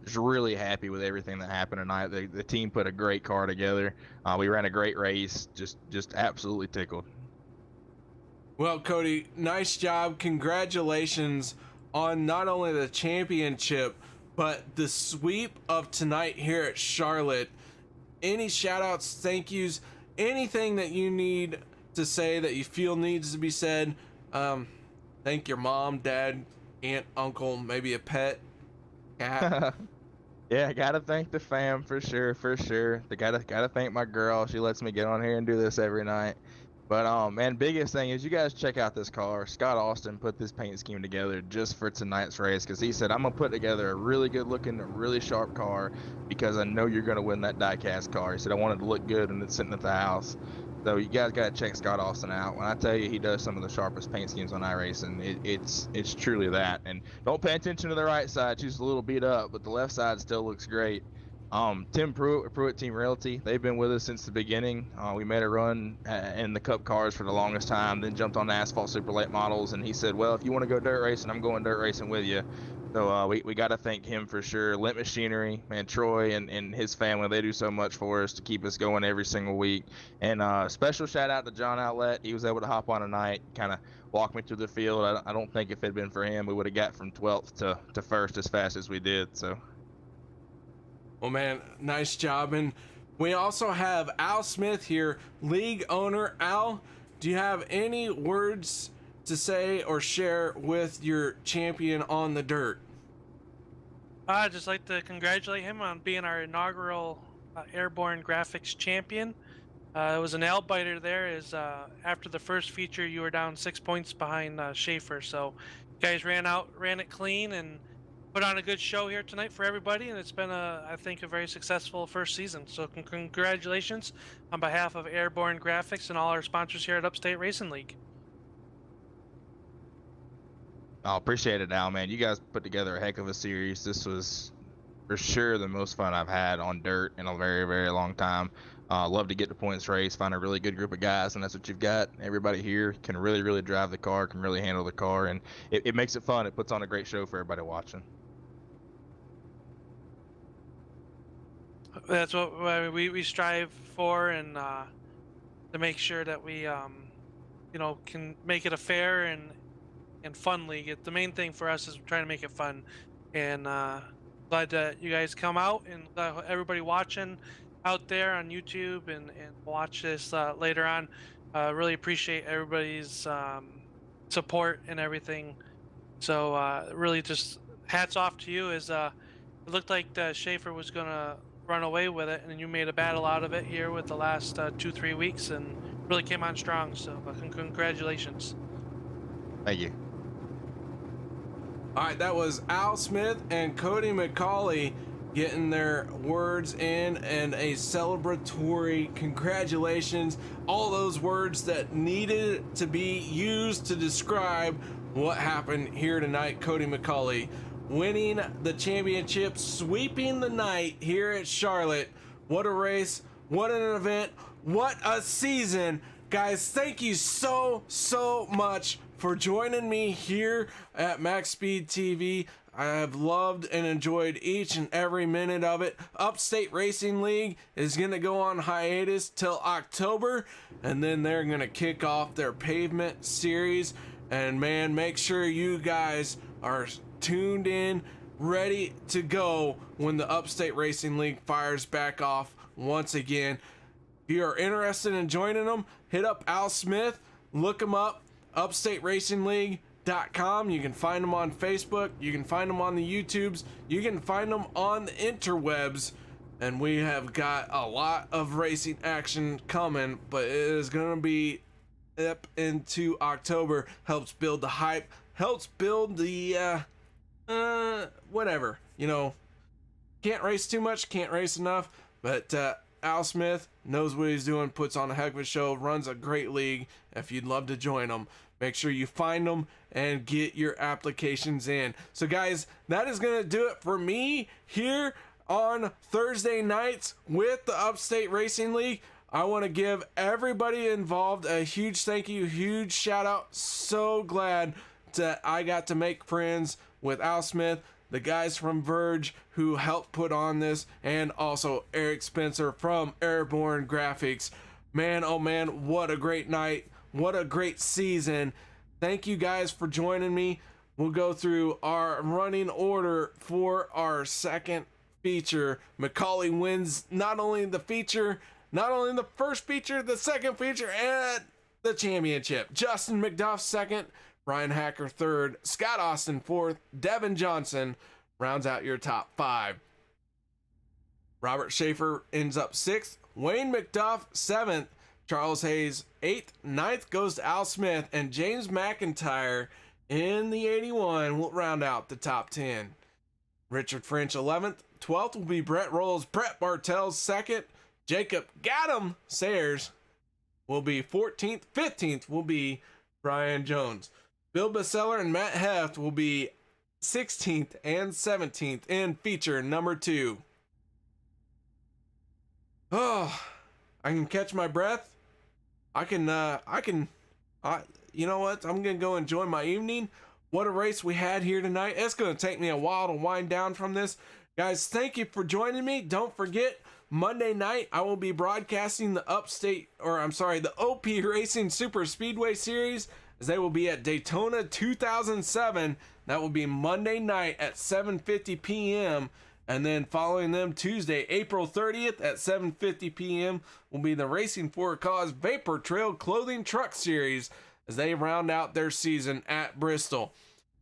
Just really happy with everything that happened tonight. The team put a great car together. We ran a great race. Just absolutely tickled. Well, Cody, nice job. Congratulations on not only the championship, but the sweep of tonight here at Charlotte. Any shout outs, thank yous, anything that you need to say that you feel needs to be said? Thank your mom, dad, aunt, uncle, maybe a pet, cat. Yeah, I gotta thank the fam for sure. Gotta thank my girl. She lets me get on here and do this every night. But man, biggest thing is you guys check out this car. Scott Austin put this paint scheme together just for tonight's race because he said, I'm gonna put together a really good looking, really sharp car because I know you're gonna win that die-cast car. He said I wanted to look good and it's sitting at the house. So you guys gotta check Scott Austin out. When I tell you he does some of the sharpest paint schemes on iRacing, it's truly that. And don't pay attention to the right side; she's a little beat up, but the left side still looks great. Tim Pruitt Team Realty, they've been with us since the beginning. We made a run in the Cup cars for the longest time, then jumped on the Asphalt Super Late models, and he said, well, if you want to go dirt racing, I'm going dirt racing with you. So we got to thank him for sure. Lint Machinery, man, Troy and his family, they do so much for us to keep us going every single week. And special shout out to John Outlet. He was able to hop on tonight, kind of walk me through the field. I don't think if it had been for him, we would have got from 12th to first as fast as we did. So. Well, man, nice job. And we also have Al Smith here, league owner. Al, do you have any words to say or share with your champion on the dirt? I'd just like to congratulate him on being our inaugural Airborne Graphics champion. It was a nail biter there. After the first feature, you were down 6 points behind Schaeffer. So you guys ran it clean and put on a good show here tonight for everybody, and it's been I think a very successful first season. So congratulations on behalf of Airborne Graphics and all our sponsors here at Upstate Racing League. I appreciate it, Al, man. You guys put together a heck of a series. This was for sure the most fun I've had on dirt in a very, very long time. Love to get to points race, find a really good group of guys, and that's what you've got. Everybody here can really, really drive the car, can really handle the car, and it makes it fun. It puts on a great show for everybody watching. That's what we strive for, and to make sure that we can make it a fair and fun league. The main thing for us is trying to make it fun, and glad that you guys come out, and everybody watching out there on YouTube and watch this later on. Really appreciate everybody's support and everything. So really just hats off to you. It looked like Schaeffer was gonna run away with it, and you made a battle out of it here with the last 2-3 weeks and really came on strong. So congratulations. Thank you. All right, that was Al Smith and Cody McCawley getting their words in, and a celebratory congratulations. All those words that needed to be used to describe what happened here tonight. Cody McCawley winning the championship, sweeping the night here at Charlotte. What a race, what an event, what a season. Guys, thank you so much for joining me here at MaxSpeedTV. I have loved and enjoyed each and every minute of it. Upstate Racing League is going to go on hiatus till October, and then they're going to kick off their pavement series. And man, make sure you guys are tuned in, ready to go when the Upstate Racing League fires back off once again. If you are interested in joining them, hit up Al Smith, look him up, UpstateRacingLeague.com. You can find them on Facebook, you can find them on the YouTubes, you can find them on the interwebs, and we have got a lot of racing action coming, but it is going to be up into October. Helps build the hype, helps build the whatever, you know, can't race too much, can't race enough, but Al Smith knows what he's doing, puts on a heck of a show, runs a great league. If you'd love to join them, make sure you find them and get your applications in. So guys, that is going to do it for me here on Thursday nights with the Upstate Racing League. I want to give everybody involved a huge thank you, huge shout out. So glad that I got to make friends with Al Smith, the guys from Verge who helped put on this, and also Eric Spencer from Airborne Graphics. Man, oh man, what a great night. What a great season. Thank you guys for joining me. We'll go through our running order for our second feature. McCawley wins not only the feature, not only the first feature, the second feature, and the championship. Justin McDuff second, Brian Hacker third, Scott Austin fourth, Devin Johnson rounds out your top five. Robert Schaeffer ends up sixth, Wayne McDuff seventh, Charles Hayes eighth, ninth goes to Al Smith, and James McIntyre in the 81 will round out the top 10. Richard French 11th, 12th will be Brett Rowles, Brett Bartels second, Jacob Gadam Sayers will be 14th, 15th will be Brian Jones. Bill Baseller and Matt Heft will be 16th and 17th in feature number 2. Oh, I can catch my breath. You know what? I'm going to go enjoy my evening. What a race we had here tonight. It's going to take me a while to wind down from this. Guys, thank you for joining me. Don't forget, Monday night, I will be broadcasting the the OP Racing Super Speedway Series, as they will be at Daytona 2007. That will be Monday night at 7:50 p.m. And then following them, Tuesday, April 30th at 7:50 p.m. will be the Racing for a Cause Vapor Trail Clothing Truck Series, as they round out their season at Bristol.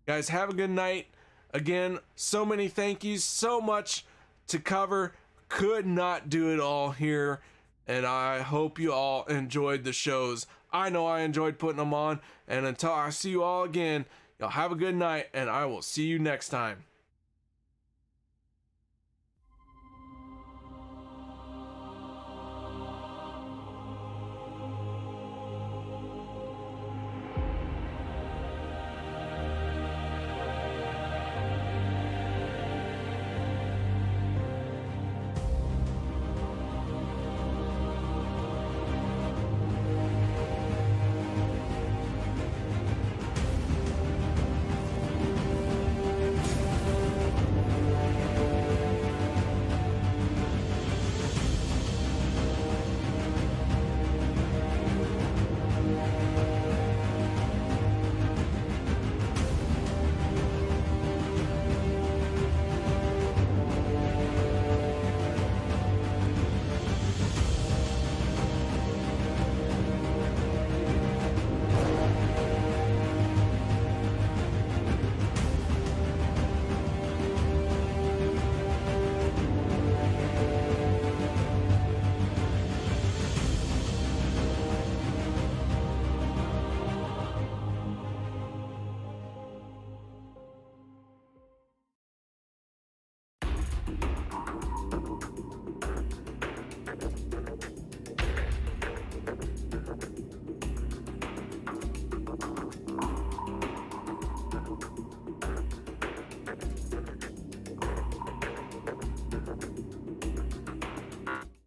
Guys, have a good night. Again, so many thank yous, so much to cover. Could not do it all here, and I hope you all enjoyed the shows. I know I enjoyed putting them on, and until I see you all again, y'all have a good night, and I will see you next time.